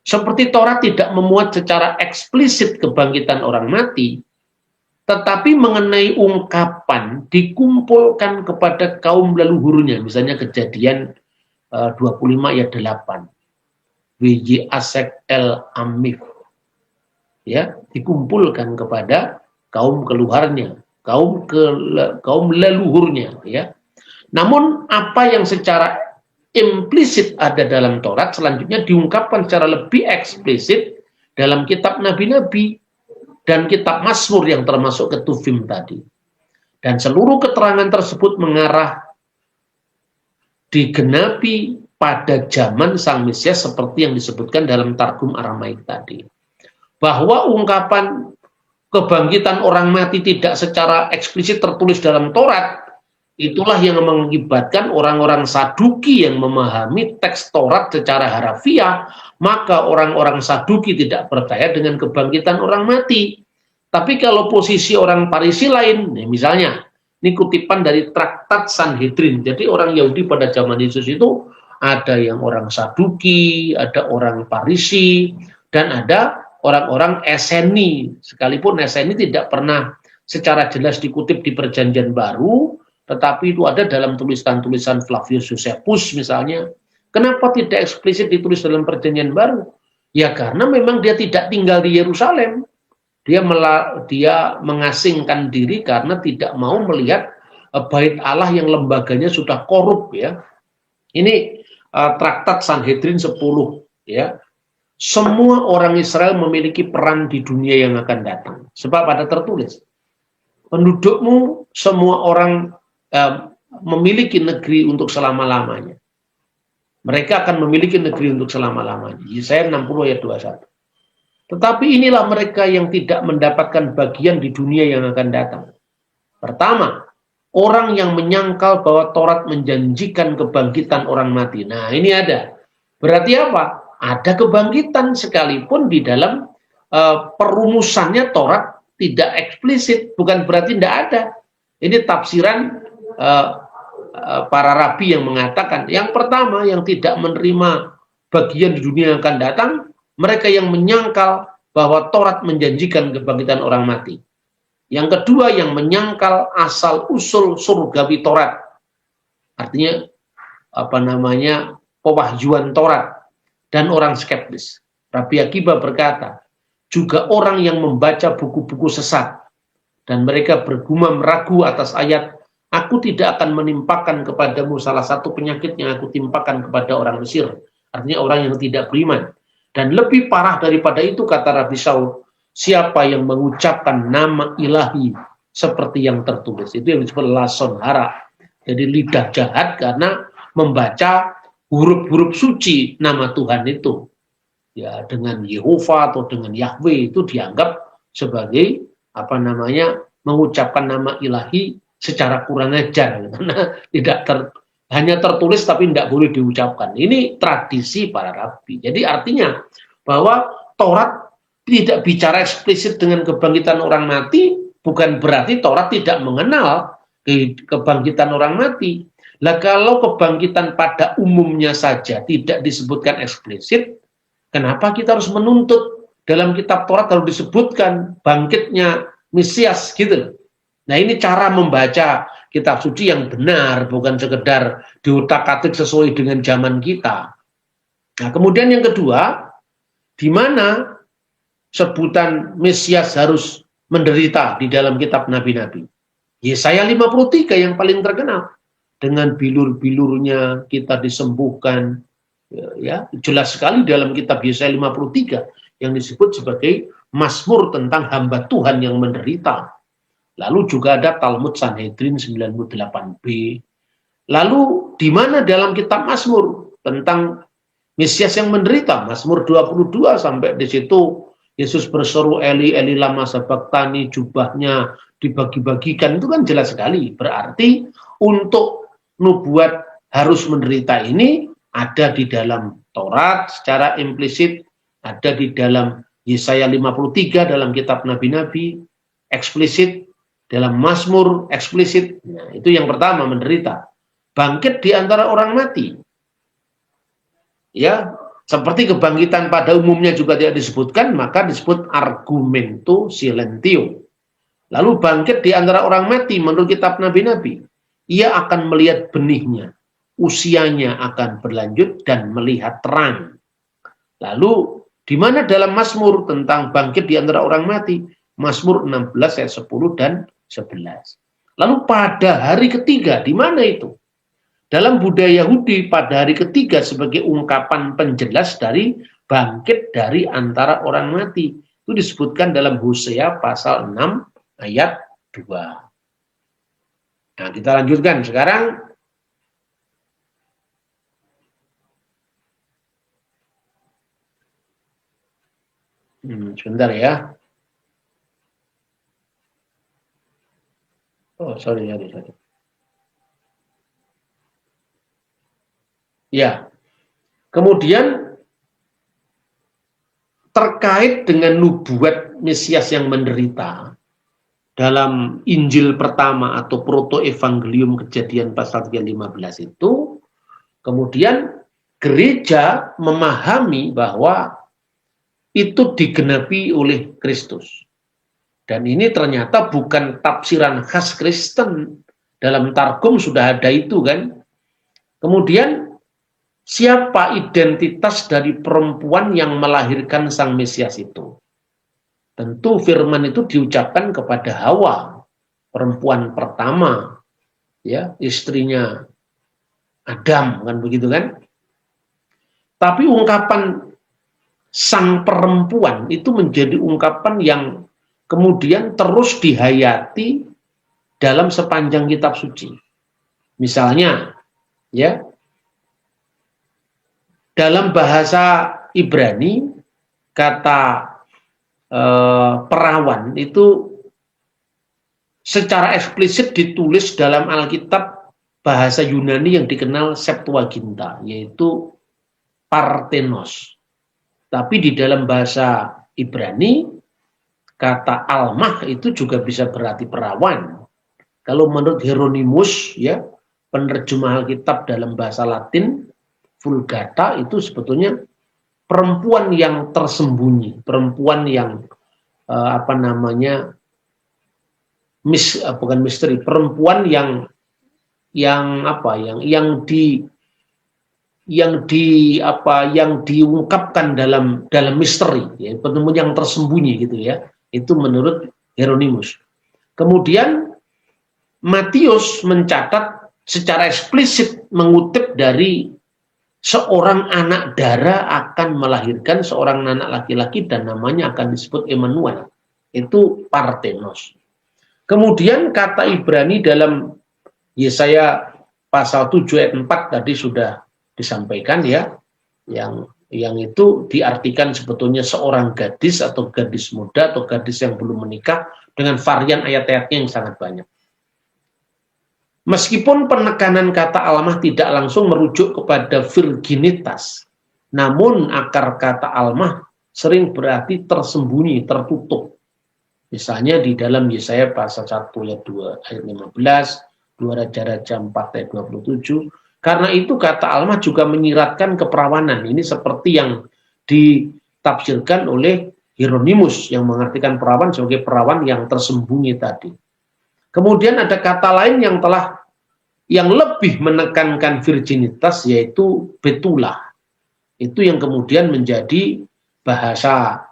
Speaker 1: Seperti Taurat tidak memuat secara eksplisit kebangkitan orang mati, tetapi mengenai ungkapan dikumpulkan kepada kaum leluhurnya, misalnya Kejadian 25 ayat 8. WJ Asek El Amif. Ya, dikumpulkan kepada kaum keluarnya, kaum leluhurnya, ya. Namun apa yang secara implisit ada dalam Taurat selanjutnya diungkapkan secara lebih eksplisit dalam kitab nabi-nabi dan kitab Mazmur yang termasuk Ketuvim tadi. Dan seluruh keterangan tersebut mengarah digenapi pada zaman Sang Mesias seperti yang disebutkan dalam Targum Aramaik tadi. Bahwa ungkapan kebangkitan orang mati tidak secara eksplisit tertulis dalam Taurat, itulah yang mengakibatkan orang-orang Saduki yang memahami teks Taurat secara harafiah, maka orang-orang Saduki tidak percaya dengan kebangkitan orang mati. Tapi kalau posisi orang Parisi lain, misalnya, ini kutipan dari Traktat Sanhedrin. Jadi orang Yahudi pada zaman Yesus itu ada yang orang Saduki, ada orang Parisi, dan ada orang-orang Eseni. Sekalipun Eseni tidak pernah secara jelas dikutip di Perjanjian Baru, tetapi itu ada dalam tulisan-tulisan Flavius Josephus misalnya. Kenapa tidak eksplisit ditulis dalam Perjanjian Baru? Ya karena memang dia tidak tinggal di Yerusalem. Dia mengasingkan diri karena tidak mau melihat bait Allah yang lembaganya sudah korup, ya. Ini Traktat Sanhedrin 10, ya. Semua orang Israel memiliki peran di dunia yang akan datang. Sebab ada tertulis, pendudukmu semua orang memiliki negeri untuk selama-lamanya. Mereka akan memiliki negeri untuk selama-lamanya. Yesaya 60 ayat 21. Tetapi inilah mereka yang tidak mendapatkan bagian di dunia yang akan datang. Pertama, orang yang menyangkal bahwa Taurat menjanjikan kebangkitan orang mati. Nah, ini ada. Berarti apa? Ada kebangkitan sekalipun di dalam perumusannya Taurat tidak eksplisit, bukan berarti tidak ada. Ini tafsiran para rabi yang mengatakan, yang pertama yang tidak menerima bagian di dunia yang akan datang, mereka yang menyangkal bahwa Taurat menjanjikan kebangkitan orang mati. Yang kedua yang menyangkal asal-usul surgawi Taurat. Artinya pewahyuan Taurat, dan orang skeptis. Rabi Akiba berkata, juga orang yang membaca buku-buku sesat dan mereka bergumam ragu atas ayat, aku tidak akan menimpakan kepadamu salah satu penyakit yang aku timpakan kepada orang Mesir. Artinya orang yang tidak beriman. Dan lebih parah daripada itu, kata Rabi Saul, siapa yang mengucapkan nama ilahi seperti yang tertulis. Itu yang disebut lason hara. Jadi lidah jahat karena membaca huruf-huruf suci nama Tuhan itu. Ya, dengan Yehova atau dengan Yahweh itu dianggap sebagai mengucapkan nama ilahi secara kurang ajar, karena hanya tertulis tapi tidak boleh diucapkan. Ini tradisi para rabi. Jadi artinya bahwa Taurat tidak bicara eksplisit dengan kebangkitan orang mati, bukan berarti Taurat tidak mengenal kebangkitan orang mati. Lah kalau kebangkitan pada umumnya saja tidak disebutkan eksplisit, kenapa kita harus menuntut dalam kitab Taurat harus disebutkan bangkitnya Mesias gitu. Nah ini cara membaca kitab suci yang benar, bukan sekedar diutak-atik sesuai dengan zaman kita. Nah kemudian yang kedua, di mana sebutan Mesias harus menderita di dalam kitab nabi-nabi. Yesaya 53 yang paling terkenal. Dengan bilur-bilurnya kita disembuhkan. Ya, jelas sekali dalam kitab Yesaya 53 yang disebut sebagai mazmur tentang hamba Tuhan yang menderita. Lalu juga ada Talmud Sanhedrin 98b. Lalu di mana dalam kitab Mazmur tentang Mesias yang menderita, Mazmur 22 sampai di situ Yesus berseru, Eli Eli lama sabachthani, jubahnya dibagi-bagikan, itu kan jelas sekali. Berarti untuk nubuat harus menderita ini ada di dalam Taurat secara implisit, ada di dalam Yesaya 53 dalam kitab nabi-nabi, eksplisit, dalam Mazmur eksplisit. Nah, itu yang pertama, menderita. Bangkit di antara orang mati. Ya, seperti kebangkitan pada umumnya juga tidak disebutkan, maka disebut argumento silentio. Lalu bangkit di antara orang mati menurut kitab nabi-nabi. Ia akan melihat benihnya, usianya akan berlanjut dan melihat terang. Lalu di mana dalam Mazmur tentang bangkit di antara orang mati? Mazmur 16 ayat 10 dan 11. Lalu pada hari ketiga, di mana itu? Dalam budaya Yahudi pada hari ketiga sebagai ungkapan penjelas dari bangkit dari antara orang mati. Itu disebutkan dalam Hosea pasal 6 ayat 2. Nah, kita lanjutkan sekarang. Sebentar ya. Oh, sorry. Ya. Kemudian terkait dengan nubuat Mesias yang menderita dalam Injil pertama atau proto-evangelium Kejadian pasal 3:15 itu, kemudian gereja memahami bahwa itu digenapi oleh Kristus. Dan ini ternyata bukan tafsiran khas Kristen. Dalam Targum sudah ada itu kan. Kemudian siapa identitas dari perempuan yang melahirkan Sang Mesias itu? Tentu firman itu diucapkan kepada Hawa, perempuan pertama, ya, istrinya Adam, kan begitu kan? Tapi ungkapan sang perempuan itu menjadi ungkapan yang kemudian terus dihayati dalam sepanjang kitab suci. Misalnya, ya, dalam bahasa Ibrani kata perawan itu secara eksplisit ditulis dalam Alkitab bahasa Yunani yang dikenal Septuaginta, yaitu Parthenos. Tapi di dalam bahasa Ibrani, kata almah itu juga bisa berarti perawan. Kalau menurut Hieronymus, ya, penerjemah Alkitab dalam bahasa Latin, Vulgata itu sebetulnya perempuan yang tersembunyi, perempuan yang bukan misteri, perempuan yang diungkapkan dalam misteri, ya, pertemuan yang tersembunyi gitu ya. Itu menurut Hieronymus. Kemudian Matius mencatat secara eksplisit mengutip dari seorang anak dara akan melahirkan seorang anak laki-laki dan namanya akan disebut Emmanuel. Itu Parthenos. Kemudian kata Ibrani dalam Yesaya pasal 7 ayat 4 tadi sudah disampaikan ya, yang itu diartikan sebetulnya seorang gadis atau gadis muda atau gadis yang belum menikah dengan varian ayat-ayatnya yang sangat banyak. Meskipun penekanan kata almah tidak langsung merujuk kepada virginitas, namun akar kata almah sering berarti tersembunyi, tertutup. Misalnya di dalam Yesaya pasal 1 ayat 2 ayat 15, 2 Raja-Raja 4 ayat 27. Karena itu kata almah juga menyiratkan keperawanan. Ini seperti yang ditafsirkan oleh Hieronymus yang mengartikan perawan sebagai perawan yang tersembunyi tadi. Kemudian ada kata lain yang lebih menekankan virginitas, yaitu betulah. Itu yang kemudian menjadi bahasa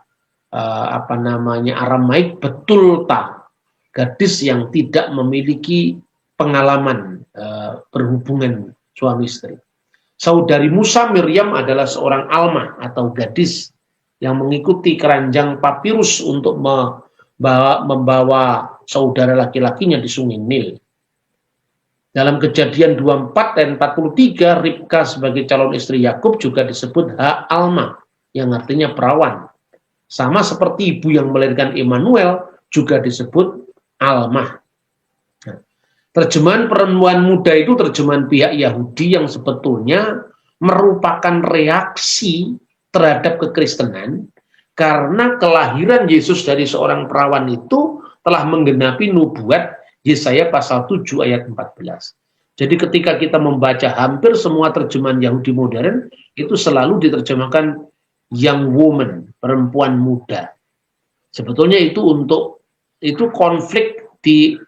Speaker 1: Aramaik betulta, gadis yang tidak memiliki pengalaman berhubungan suami istri. Saudari Musa Miriam adalah seorang almah atau gadis yang mengikuti keranjang papirus untuk membawa saudara laki-lakinya di sungai Nil. Dalam Kejadian 24 dan 43, Ribka sebagai calon istri Yakub juga disebut Ha-alma, yang artinya perawan. Sama seperti ibu yang melahirkan Immanuel juga disebut almah. Nah, terjemahan perempuan muda itu terjemahan pihak Yahudi yang sebetulnya merupakan reaksi terhadap kekristenan, karena kelahiran Yesus dari seorang perawan itu telah menggenapi nubuat Yesaya pasal 7 ayat 14. Jadi ketika kita membaca hampir semua terjemahan Yahudi modern, itu selalu diterjemahkan young woman, perempuan muda. Sebetulnya itu konflik di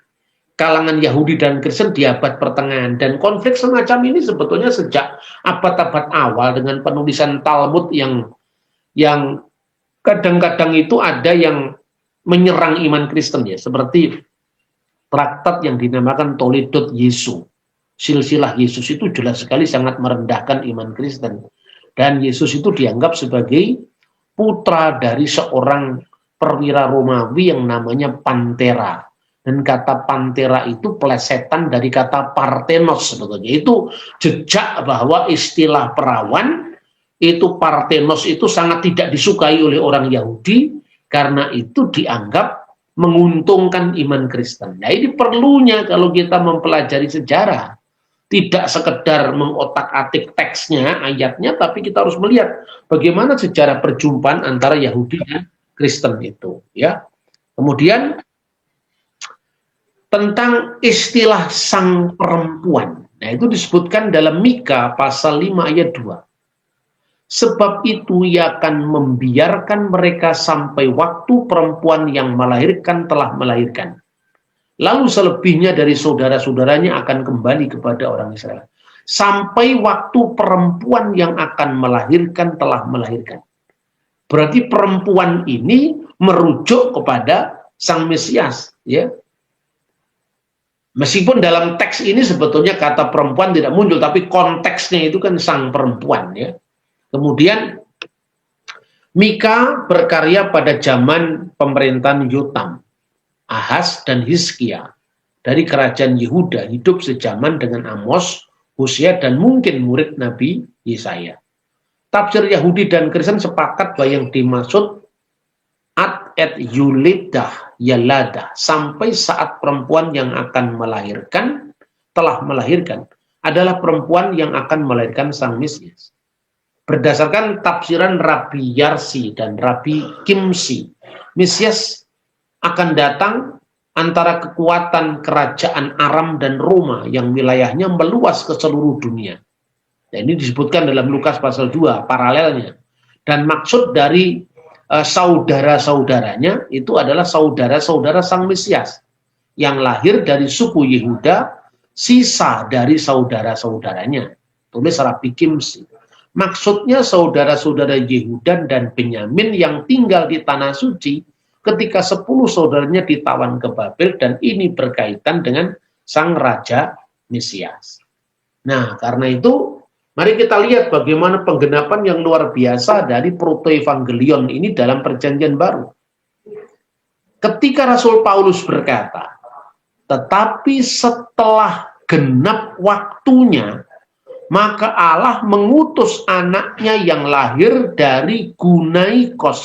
Speaker 1: kalangan Yahudi dan Kristen di abad pertengahan. Dan konflik semacam ini sebetulnya sejak abad-abad awal dengan penulisan Talmud yang kadang-kadang itu ada yang menyerang iman Kristen ya, seperti traktat yang dinamakan Toledot Yesu. Silsilah Yesus itu jelas sekali sangat merendahkan iman Kristen. Dan Yesus itu dianggap sebagai putra dari seorang perwira Romawi yang namanya Pantera. Dan kata Pantera itu plesetan dari kata Parthenos sebetulnya. Itu jejak bahwa istilah perawan, itu Parthenos itu sangat tidak disukai oleh orang Yahudi, karena itu dianggap menguntungkan iman Kristen. Nah, ini perlunya kalau kita mempelajari sejarah. Tidak sekedar mengotak-atik teksnya, ayatnya, tapi kita harus melihat bagaimana sejarah perjumpaan antara Yahudi dan Kristen itu. Ya. Kemudian tentang istilah sang perempuan. Nah, itu disebutkan dalam Mika pasal 5 ayat 2. Sebab itu ia akan membiarkan mereka sampai waktu perempuan yang melahirkan telah melahirkan. Lalu selebihnya dari saudara-saudaranya akan kembali kepada orang Israel. Sampai waktu perempuan yang akan melahirkan telah melahirkan. Berarti perempuan ini merujuk kepada Sang Mesias. Ya. Meskipun dalam teks ini sebetulnya kata perempuan tidak muncul, tapi konteksnya itu kan sang perempuan. Ya. Kemudian Mika berkarya pada zaman pemerintahan Yotam, Ahaz, dan Hizkia dari kerajaan Yehuda, hidup sejaman dengan Amos, Hosea, dan mungkin murid Nabi Yesaya. Tafsir Yahudi dan Kristen sepakat bahwa yang dimaksud ad et yulidah yalada, sampai saat perempuan yang akan melahirkan telah melahirkan, adalah perempuan yang akan melahirkan Sang Mesias. Berdasarkan tafsiran Rabi Yarsi dan Rabi Kimsi, Mesias akan datang antara kekuatan kerajaan Aram dan Roma yang wilayahnya meluas ke seluruh dunia. Dan ini disebutkan dalam Lukas pasal 2, paralelnya. Dan maksud dari saudara-saudaranya itu adalah saudara-saudara Sang Mesias yang lahir dari suku Yehuda, sisa dari saudara-saudaranya. Tulis Rabi Kimsi. Maksudnya saudara-saudara Yehuda dan Benyamin yang tinggal di Tanah Suci ketika 10 saudaranya ditawan ke Babel, dan ini berkaitan dengan Sang Raja Mesias. Nah, karena itu mari kita lihat bagaimana penggenapan yang luar biasa dari protoevangelion ini dalam Perjanjian Baru. Ketika Rasul Paulus berkata, tetapi setelah genap waktunya, maka Allah mengutus anaknya yang lahir dari Gunaikos,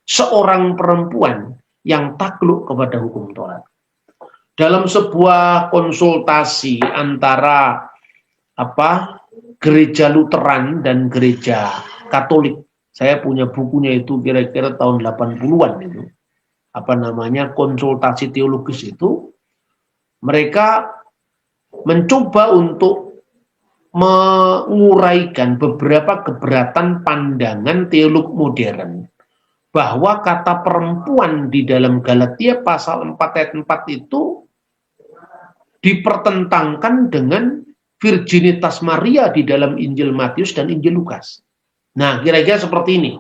Speaker 1: seorang perempuan yang takluk kepada hukum Taurat. Dalam sebuah konsultasi antara gereja Lutheran dan gereja Katolik, saya punya bukunya itu kira-kira tahun 80-an itu, konsultasi teologis itu, mereka mencoba untuk menguraikan beberapa keberatan pandangan teolog modern bahwa kata perempuan di dalam Galatia pasal 4 ayat 4 itu dipertentangkan dengan virginitas Maria di dalam Injil Matius dan Injil Lukas. Nah, kira-kira seperti ini.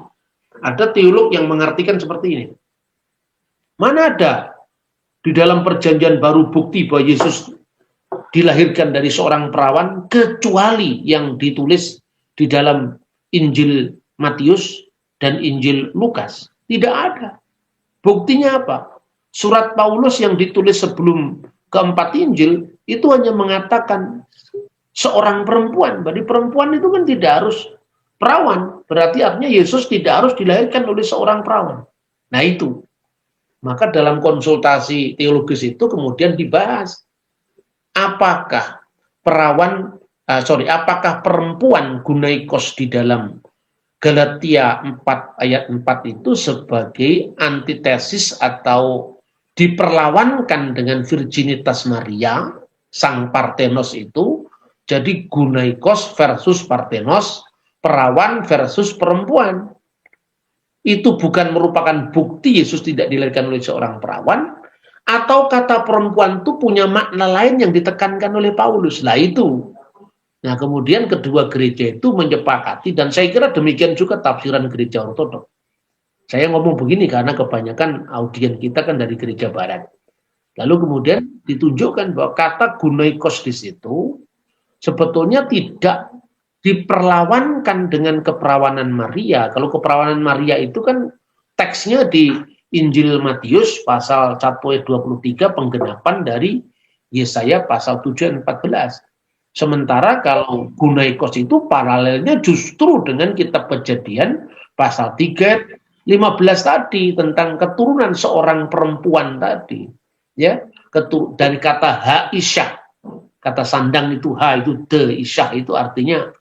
Speaker 1: Ada teolog yang mengartikan seperti ini. Mana ada di dalam Perjanjian Baru bukti bahwa Yesus dilahirkan dari seorang perawan kecuali yang ditulis di dalam Injil Matius dan Injil Lukas? Tidak ada. Buktinya apa? Surat Paulus yang ditulis sebelum keempat Injil itu hanya mengatakan seorang perempuan. Berarti perempuan itu kan tidak harus perawan. Berarti artinya Yesus tidak harus dilahirkan oleh seorang perawan. Nah itu. Maka dalam konsultasi teologis itu kemudian dibahas, apakah perempuan Gunaikos di dalam Galatia 4 ayat 4 itu sebagai antitesis atau diperlawankan dengan virginitas Maria, sang Parthenos itu. Jadi Gunaikos versus Parthenos, perawan versus perempuan. Itu bukan merupakan bukti Yesus tidak dilahirkan oleh seorang perawan, atau kata perempuan itu punya makna lain yang ditekankan oleh Paulus. Lah itu. Nah, kemudian kedua gereja itu menyepakati, dan saya kira demikian juga tafsiran gereja Ortodok. Saya ngomong begini karena kebanyakan audien kita kan dari gereja Barat. Lalu kemudian ditunjukkan bahwa kata Gunaikos di situ sebetulnya tidak diperlawankan dengan keperawanan Maria. Kalau keperawanan Maria itu kan teksnya di Injil Matius pasal 1 ayat 23, penggenapan dari Yesaya pasal 7 ayat 14. Sementara kalau Gunaikos itu paralelnya justru dengan kitab Kejadian pasal 3 ayat 15 tadi, tentang keturunan seorang perempuan tadi. Ya, dari kata ha-isyah, kata sandang itu ha, itu de, isyah itu artinya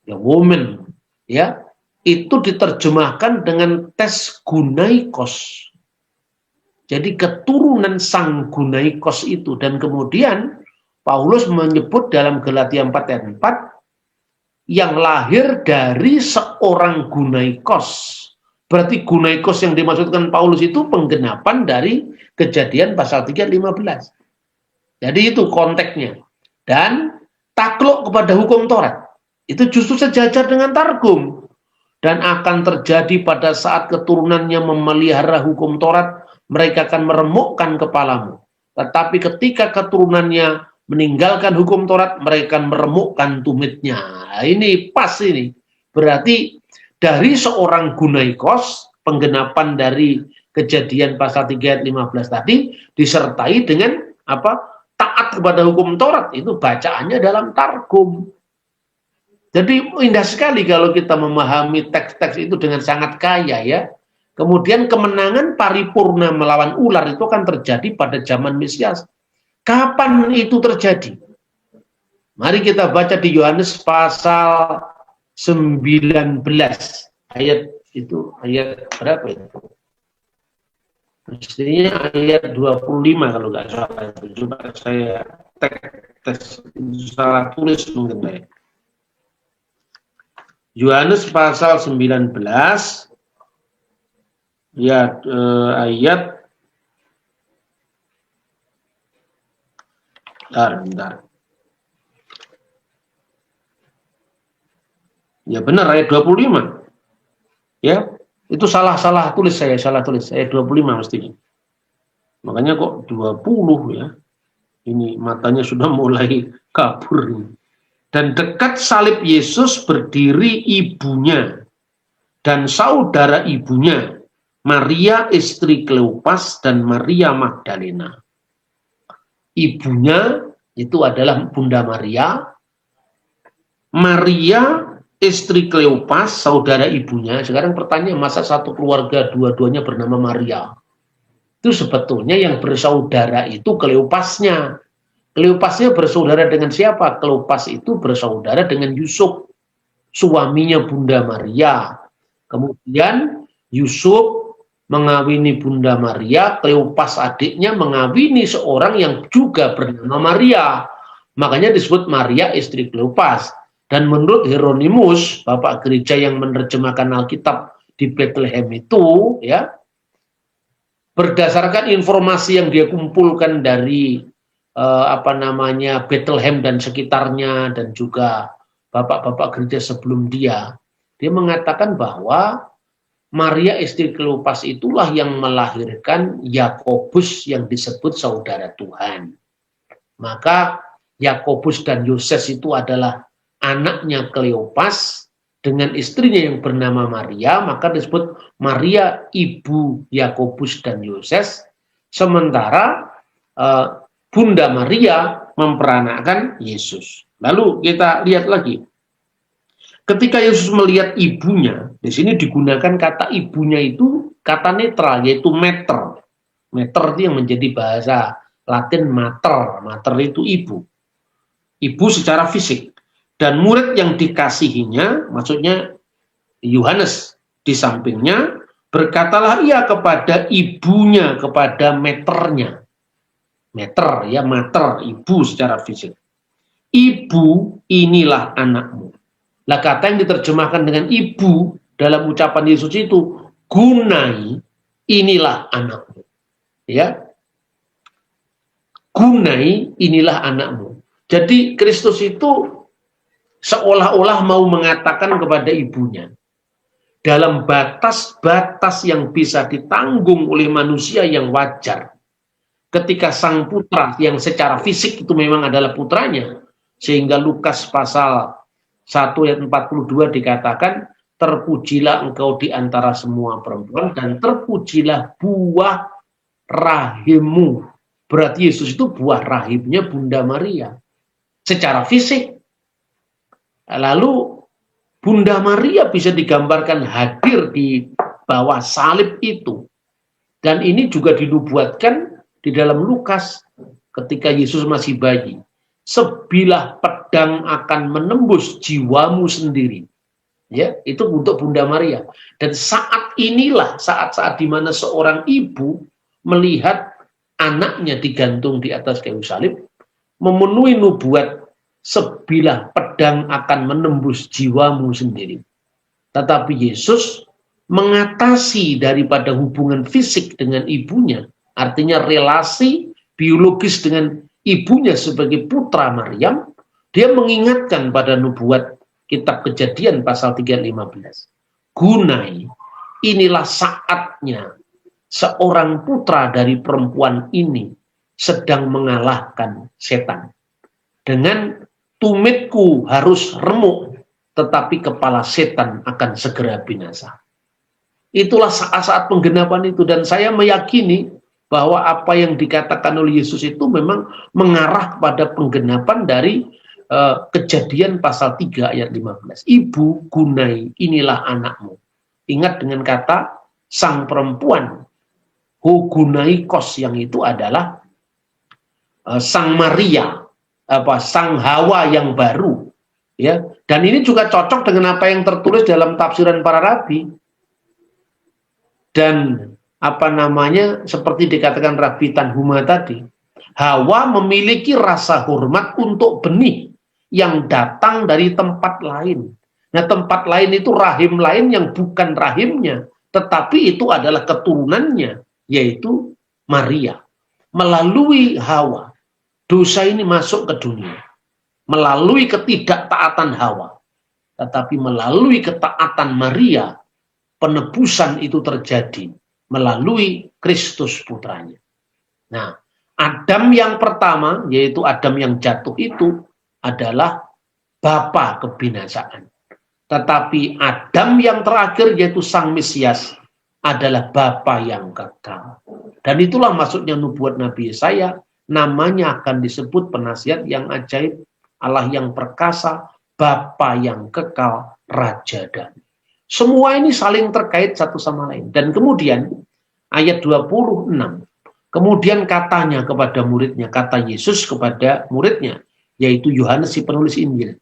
Speaker 1: ya woman, ya, itu diterjemahkan dengan tes Gunaikos. Jadi keturunan sang Gunaikos itu. Dan kemudian Paulus menyebut dalam Galatia 4 ayat 4 yang lahir dari seorang Gunaikos. Berarti Gunaikos yang dimaksudkan Paulus itu penggenapan dari Kejadian pasal 3 ayat 15. Jadi itu konteksnya. Dan takluk kepada hukum Taurat itu justru sejajar dengan Targum, dan akan terjadi pada saat keturunannya memelihara hukum Taurat, mereka akan meremukkan kepalamu. Tetapi ketika keturunannya meninggalkan hukum Taurat, mereka akan meremukkan tumitnya. Nah, ini pas ini. Berarti dari seorang Gunaikos, penggenapan dari Kejadian pasal 3 ayat 15 tadi disertai dengan taat kepada hukum Taurat, itu bacaannya dalam Targum. Jadi indah sekali kalau kita memahami teks-teks itu dengan sangat kaya ya. Kemudian kemenangan paripurna melawan ular itu akan terjadi pada zaman Mesias. Kapan itu terjadi? Mari kita baca di Yohanes pasal 19 ayat itu, ayat berapa itu? Mestinya ayat 25 kalau nggak salah. Coba saya tes salah tulis mungkin saya. Yohanes pasal 19 ya ayat bentar. Ya benar ayat 25. Ya, itu salah tulis saya, ayat 25 mestinya. Makanya kok 20 ya. Ini matanya sudah mulai kabur. Dan dekat salib Yesus berdiri ibunya dan saudara ibunya, Maria istri Kleopas dan Maria Magdalena. Ibunya itu adalah Bunda Maria, Maria istri Kleopas, saudara ibunya. Sekarang pertanyaan, masa satu keluarga dua-duanya bernama Maria? Itu sebetulnya yang bersaudara itu Kleopasnya. Kleopasnya bersaudara dengan siapa? Kleopas itu bersaudara dengan Yusuf, suaminya Bunda Maria. Kemudian Yusuf mengawini Bunda Maria, Kleopas adiknya mengawini seorang yang juga bernama Maria. Makanya disebut Maria istri Kleopas. Dan menurut Hieronymus, Bapak gereja yang menerjemahkan Alkitab di Bethlehem itu, ya, berdasarkan informasi yang dia kumpulkan dari Bethlehem dan sekitarnya, dan juga bapak-bapak gereja sebelum dia mengatakan bahwa Maria istri Kleopas itulah yang melahirkan Yakobus yang disebut saudara Tuhan. Maka Yakobus dan Yoses itu adalah anaknya Kleopas dengan istrinya yang bernama Maria, maka disebut Maria ibu Yakobus dan Yoses. Sementara Bunda Maria memperanakkan Yesus. Lalu kita lihat lagi. Ketika Yesus melihat ibunya, di sini digunakan kata ibunya itu kata netral, yaitu mater. Mater itu yang menjadi bahasa Latin mater. Mater itu ibu. Ibu secara fisik. Dan murid yang dikasihinya, maksudnya Yohanes di sampingnya, berkatalah ia kepada ibunya, kepada meternya. Meter, ya, mater, ibu secara fisik. Ibu, inilah anakmu. Lah kata yang diterjemahkan dengan ibu dalam ucapan Yesus itu, gunai, inilah anakmu. Ya. Gunai, inilah anakmu. Jadi Kristus itu seolah-olah mau mengatakan kepada ibunya, dalam batas-batas yang bisa ditanggung oleh manusia yang wajar, ketika sang putra yang secara fisik itu memang adalah putranya, sehingga Lukas pasal 1 ayat 42 dikatakan, terpujilah engkau di antara semua perempuan dan terpujilah buah rahimmu. Berarti Yesus itu buah rahimnya Bunda Maria secara fisik. Lalu Bunda Maria bisa digambarkan hadir di bawah salib itu. Dan ini juga dinubuatkan di dalam Lukas ketika Yesus masih bayi. Sebilah pedang akan menembus jiwamu sendiri. Ya, itu untuk Bunda Maria. Dan saat inilah saat-saat di mana seorang ibu melihat anaknya digantung di atas kayu salib, memenuhi nubuat sebilah pedang akan menembus jiwamu sendiri. Tetapi Yesus mengatasi daripada hubungan fisik dengan ibunya, artinya relasi biologis dengan ibunya sebagai putra Maryam. Dia mengingatkan pada nubuat kitab Kejadian pasal 3:15. Gunai, inilah saatnya seorang putra dari perempuan ini sedang mengalahkan setan. Dengan tumitku harus remuk, tetapi kepala setan akan segera binasa. Itulah saat-saat penggenapan itu, dan saya meyakini bahwa apa yang dikatakan oleh Yesus itu memang mengarah pada penggenapan dari Kejadian pasal 3 ayat 15. Ibu, gunai, inilah anakmu. Ingat dengan kata sang perempuan, hugunaikos, yang itu adalah sang Maria, sang Hawa yang baru, Ya, dan ini juga cocok dengan apa yang tertulis dalam tafsiran para rabi. Dan seperti dikatakan Rabi Tanhuma tadi, Hawa memiliki rasa hormat untuk benih yang datang dari tempat lain. Nah, tempat lain itu rahim lain yang bukan rahimnya, tetapi itu adalah keturunannya, yaitu Maria. Melalui Hawa, dosa ini masuk ke dunia. Melalui ketidaktaatan Hawa. Tetapi melalui ketaatan Maria, penebusan itu terjadi melalui Kristus putranya. Nah, Adam yang pertama, yaitu Adam yang jatuh itu adalah bapa kebinasaan. Tetapi Adam yang terakhir, yaitu Sang Mesias, adalah bapa yang kekal. Dan itulah maksudnya nubuat Nabi Yesaya, namanya akan disebut penasihat yang ajaib, Allah yang perkasa, bapa yang kekal, Raja Damai. Semua ini saling terkait satu sama lain. Dan kemudian ayat 26, kemudian katanya kepada muridnya, kata Yesus kepada muridnya, yaitu Yohanes si penulis Injil,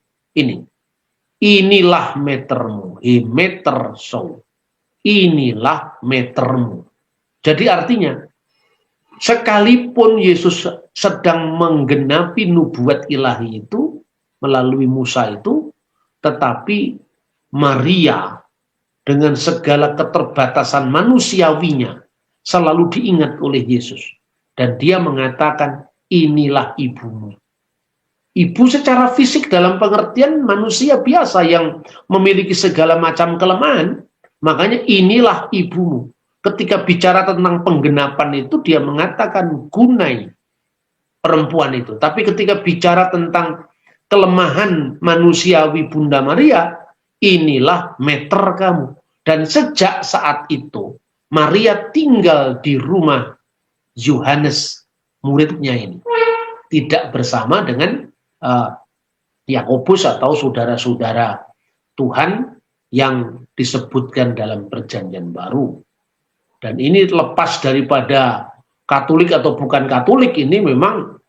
Speaker 1: inilah metermu, meter so, inilah metermu. Jadi artinya, sekalipun Yesus sedang menggenapi nubuat ilahi itu, melalui Musa itu, tetapi Maria dengan segala keterbatasan manusiawinya selalu diingat oleh Yesus. Dan dia mengatakan, inilah ibumu. Ibu secara fisik dalam pengertian manusia biasa yang memiliki segala macam kelemahan. Makanya inilah ibumu. Ketika bicara tentang penggenapan itu, dia mengatakan gunai perempuan itu. Tapi ketika bicara tentang kelemahan manusiawi Bunda Maria, inilah meter kamu. Dan sejak saat itu, Maria tinggal di rumah Yohanes, muridnya ini. Tidak bersama dengan Yakobus atau saudara-saudara Tuhan yang disebutkan dalam perjanjian baru. Dan ini lepas daripada Katolik atau bukan Katolik, ini memang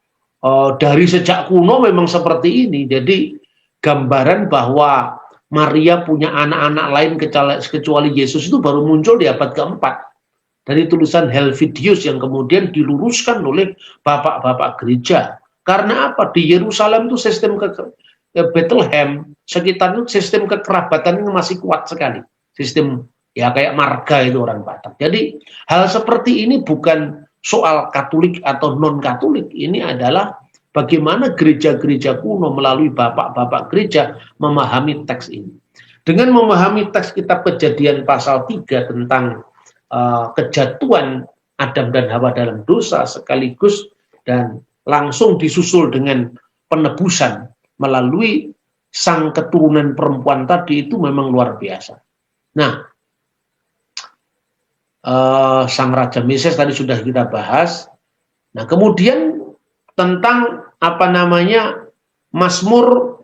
Speaker 1: dari sejak kuno memang seperti ini. Jadi gambaran bahwa Maria punya anak-anak lain kecuali Yesus itu baru muncul di abad keempat. Dari tulisan Helvidius yang kemudian diluruskan oleh bapak-bapak gereja. Karena apa? Di Yerusalem itu sistem Bethlehem, sekitar itu sistem kekerabatan ini masih kuat sekali. Sistem ya kayak marga itu orang Batak. Jadi hal seperti ini bukan soal Katolik atau non-Katolik. Ini adalah bagaimana gereja-gereja kuno melalui bapak-bapak gereja memahami teks ini. Dengan memahami teks kitab Kejadian pasal 3 tentang kejatuhan Adam dan Hawa dalam dosa sekaligus dan langsung disusul dengan penebusan melalui sang keturunan perempuan tadi, itu memang luar biasa. Nah, sang Raja Mesias tadi sudah kita bahas. Nah, kemudian tentang Mazmur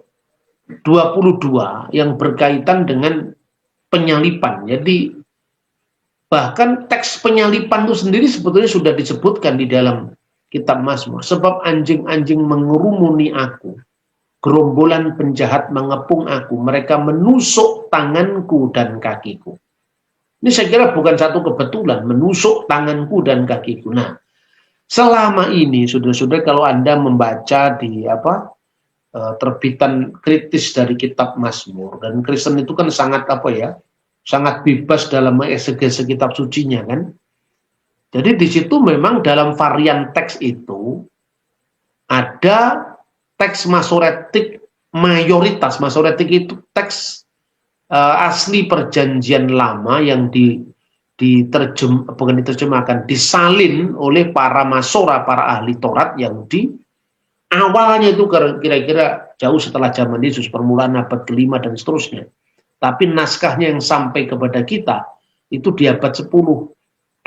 Speaker 1: 22 yang berkaitan dengan penyalipan. Jadi bahkan teks penyalipan itu sendiri sebetulnya sudah disebutkan di dalam kitab Mazmur. Sebab anjing-anjing mengerumuni aku, gerombolan penjahat mengepung aku, mereka menusuk tanganku dan kakiku. Ini saya kira bukan satu kebetulan, menusuk tanganku dan kakiku. Nah, selama ini, saudara-saudara, kalau Anda membaca di terbitan kritis dari kitab Mazmur, dan Kristen itu kan sangat sangat bebas dalam mengeksegese kitab sucinya kan. Jadi di situ memang dalam varian teks itu ada teks masoretik mayoritas. Masoretik itu teks asli perjanjian lama yang diterjemahkan, disalin oleh para masora, para ahli Taurat Yahudi. Awalnya itu kira-kira jauh setelah zaman Yesus, permulaan abad ke-5 dan seterusnya. Tapi naskahnya yang sampai kepada kita itu di abad 10.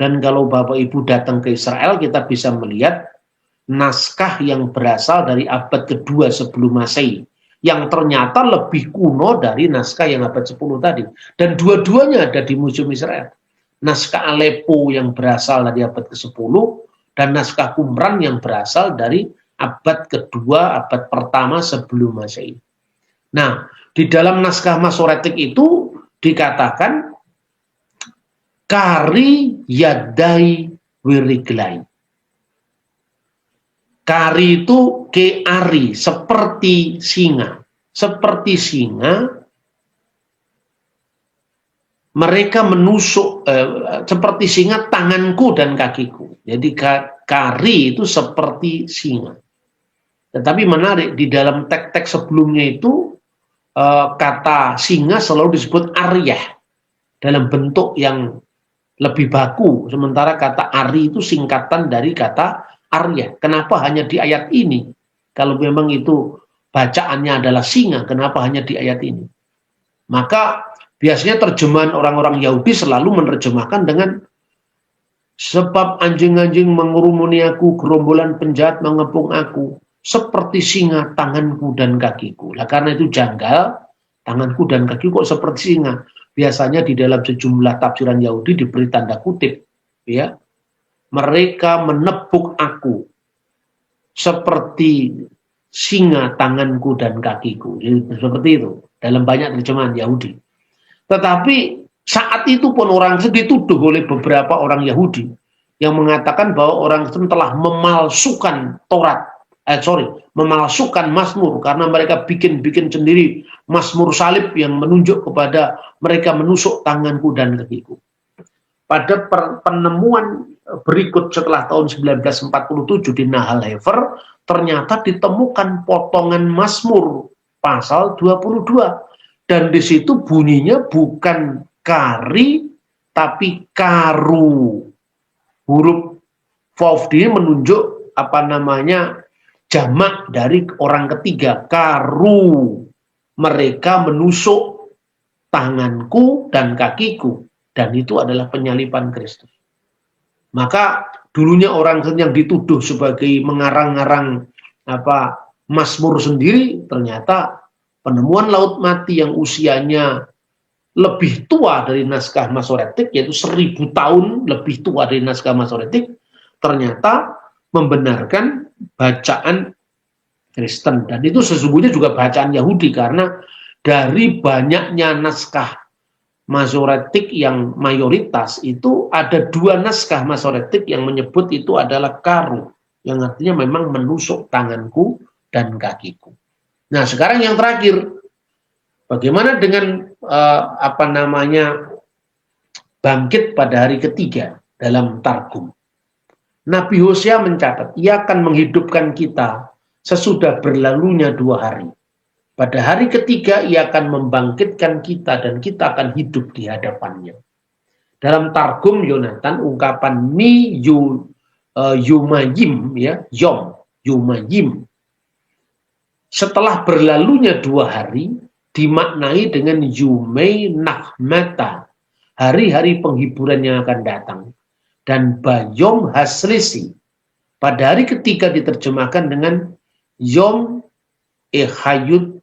Speaker 1: Dan kalau Bapak Ibu datang ke Israel, kita bisa melihat naskah yang berasal dari abad kedua sebelum Masehi, yang ternyata lebih kuno dari naskah yang abad 10 tadi. Dan dua-duanya ada di Museum Israel. Naskah Aleppo yang berasal dari abad ke-10, dan naskah Qumran yang berasal dari abad kedua, abad pertama sebelum Masehi. Nah, di dalam naskah Masoretik itu dikatakan kari yadai wiriglai. Kari itu keari, seperti singa. Seperti singa, mereka menusuk, seperti singa tanganku dan kakiku. Jadi kari itu seperti singa. Tetapi menarik, di dalam teks-teks sebelumnya itu, kata singa selalu disebut aryah, dalam bentuk yang lebih baku. Sementara kata ari itu singkatan dari kata Arya. Kenapa hanya di ayat ini? Kalau memang itu bacaannya adalah singa, kenapa hanya di ayat ini? Maka biasanya terjemahan orang-orang Yahudi selalu menerjemahkan dengan sebab anjing-anjing mengerumuni aku, gerombolan penjahat mengepung aku, seperti singa tanganku dan kakiku. Nah, karena itu janggal, tanganku dan kakiku kok seperti singa. Biasanya di dalam sejumlah tafsiran Yahudi diberi tanda kutip, ya. Mereka menepuk aku seperti singa tanganku dan kakiku. Seperti itu dalam banyak terjemahan Yahudi. Tetapi saat itu pun orang itu dituduh oleh beberapa orang Yahudi yang mengatakan bahwa orang itu telah memalsukan memalsukan Mazmur, karena mereka bikin sendiri Mazmur salib yang menunjuk kepada mereka menusuk tanganku dan kakiku. Pada penemuan berikut setelah tahun 1947 di Nahal Hefer, ternyata ditemukan potongan Mazmur pasal 22. Dan di situ bunyinya bukan kari, tapi karu. Huruf Vav ini menunjuk jamak dari orang ketiga. Karu. Mereka menusuk tanganku dan kakiku. Dan itu adalah penyaliban Kristus. Maka dulunya orang yang dituduh sebagai mengarang-arang Mazmur sendiri, ternyata penemuan laut mati yang usianya lebih tua dari naskah Masoretik, yaitu 1000 tahun lebih tua dari naskah Masoretik, ternyata membenarkan bacaan Kristen. Dan itu sesungguhnya juga bacaan Yahudi, karena dari banyaknya naskah Masoretik yang mayoritas itu ada 2 naskah Masoretik yang menyebut itu adalah karu, yang artinya memang menusuk tanganku dan kakiku. Nah, sekarang yang terakhir, bagaimana dengan bangkit pada hari ketiga dalam Targum? Nabi Hosea mencatat, ia akan menghidupkan kita sesudah berlalunya 2 hari. Pada hari ketiga ia akan membangkitkan kita dan kita akan hidup di hadapannya. Dalam Targum Yonatan, ungkapan mi yumayim, ya, yumayim, setelah berlalunya 2 hari dimaknai dengan yumei nahmata, hari-hari penghiburan yang akan datang, dan bayom haslisi, pada hari ketiga diterjemahkan dengan yom ehayut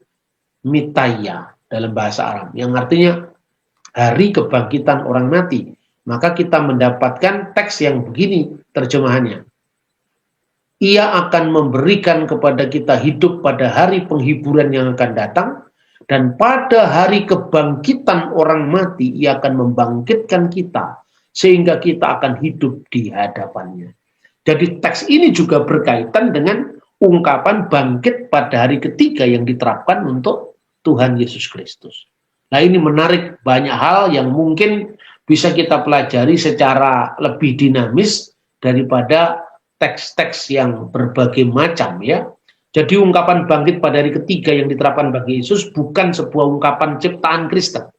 Speaker 1: mitaya dalam bahasa Arab, yang artinya hari kebangkitan orang mati. Maka kita mendapatkan teks yang begini terjemahannya. Ia akan memberikan kepada kita hidup pada hari penghiburan yang akan datang, dan pada hari kebangkitan orang mati ia akan membangkitkan kita sehingga kita akan hidup di hadapannya. Jadi teks ini juga berkaitan dengan ungkapan bangkit pada hari ketiga yang diterapkan untuk Tuhan Yesus Kristus. Nah, ini menarik, banyak hal yang mungkin bisa kita pelajari secara lebih dinamis daripada teks-teks yang berbagai macam, ya. Jadi ungkapan bangkit pada hari ketiga yang diterapkan bagi Yesus bukan sebuah ungkapan ciptaan Kristen,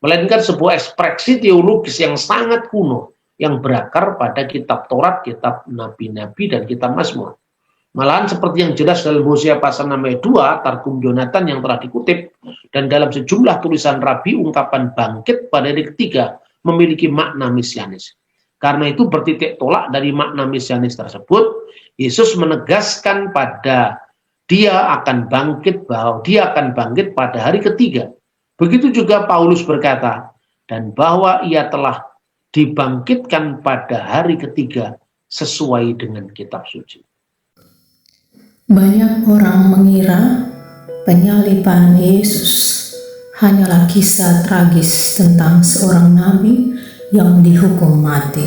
Speaker 1: melainkan sebuah ekspresi teologis yang sangat kuno yang berakar pada kitab Taurat, kitab nabi-nabi, dan kitab Mazmur. Malahan seperti yang jelas dalam Hosea pasal 6 ayat 2, Targum Yonatan yang telah dikutip, dan dalam sejumlah tulisan rabi, ungkapan bangkit pada hari ketiga memiliki makna mesianis. Karena itu bertitik tolak dari makna mesianis tersebut, Yesus menegaskan pada dia akan bangkit, bahwa dia akan bangkit pada hari ketiga. Begitu juga Paulus berkata, dan bahwa ia telah dibangkitkan pada hari ketiga sesuai dengan kitab suci.
Speaker 2: Banyak orang mengira Penyaliban Yesus hanyalah kisah tragis tentang seorang nabi yang dihukum mati.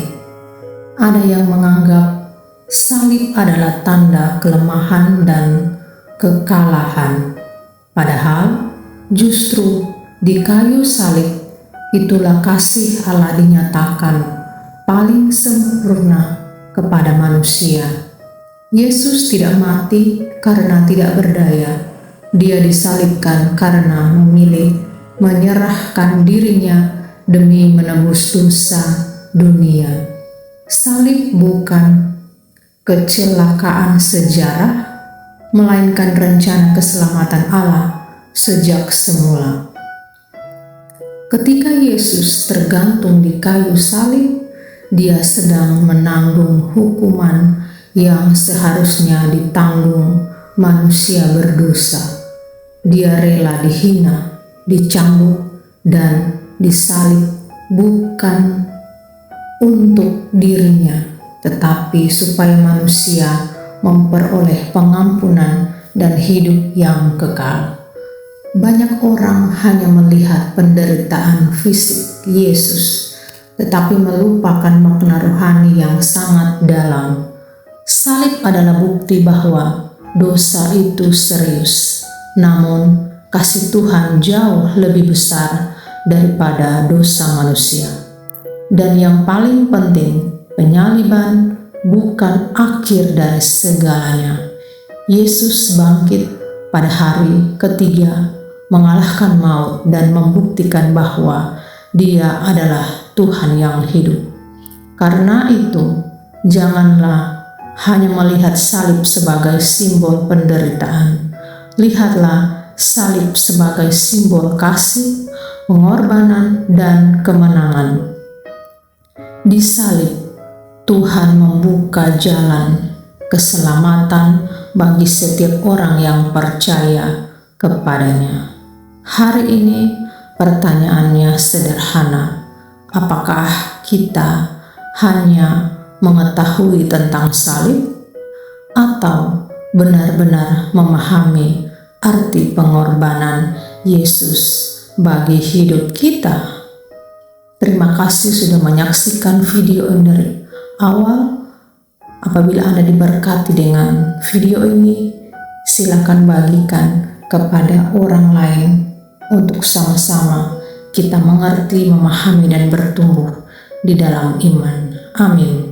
Speaker 2: Ada yang menganggap salib adalah tanda kelemahan dan kekalahan. Padahal justru di kayu salib itulah kasih Allah dinyatakan paling sempurna kepada manusia. Yesus tidak mati karena tidak berdaya. Dia disalibkan karena memilih menyerahkan dirinya demi menebus dosa dunia. Salib bukan kecelakaan sejarah, melainkan rencana keselamatan Allah sejak semula. Ketika Yesus tergantung di kayu salib, Dia sedang menanggung hukuman yang seharusnya ditanggung manusia berdosa. Dia rela dihina, dicambuk, dan disalib bukan untuk dirinya, tetapi supaya manusia memperoleh pengampunan dan hidup yang kekal. Banyak orang hanya melihat penderitaan fisik Yesus, tetapi melupakan makna rohani yang sangat dalam. Salib adalah bukti bahwa dosa itu serius, namun kasih Tuhan jauh lebih besar daripada dosa manusia. Dan yang paling penting, penyaliban bukan akhir dari segalanya. Yesus bangkit pada hari ketiga, mengalahkan maut dan membuktikan bahwa Dia adalah Tuhan yang hidup. Karena itu, janganlah hanya melihat salib sebagai simbol penderitaan. Lihatlah salib sebagai simbol kasih, pengorbanan, dan kemenangan. Di salib, Tuhan membuka jalan keselamatan bagi setiap orang yang percaya kepadanya. Hari ini pertanyaannya sederhana. Apakah kita hanya mengetahui tentang salib atau benar-benar memahami arti pengorbanan Yesus bagi hidup kita? Terima kasih sudah menyaksikan video ini dari awal. Apabila Anda diberkati dengan video ini, silakan bagikan kepada orang lain untuk sama-sama kita mengerti, memahami, dan bertumbuh di dalam iman. Amin.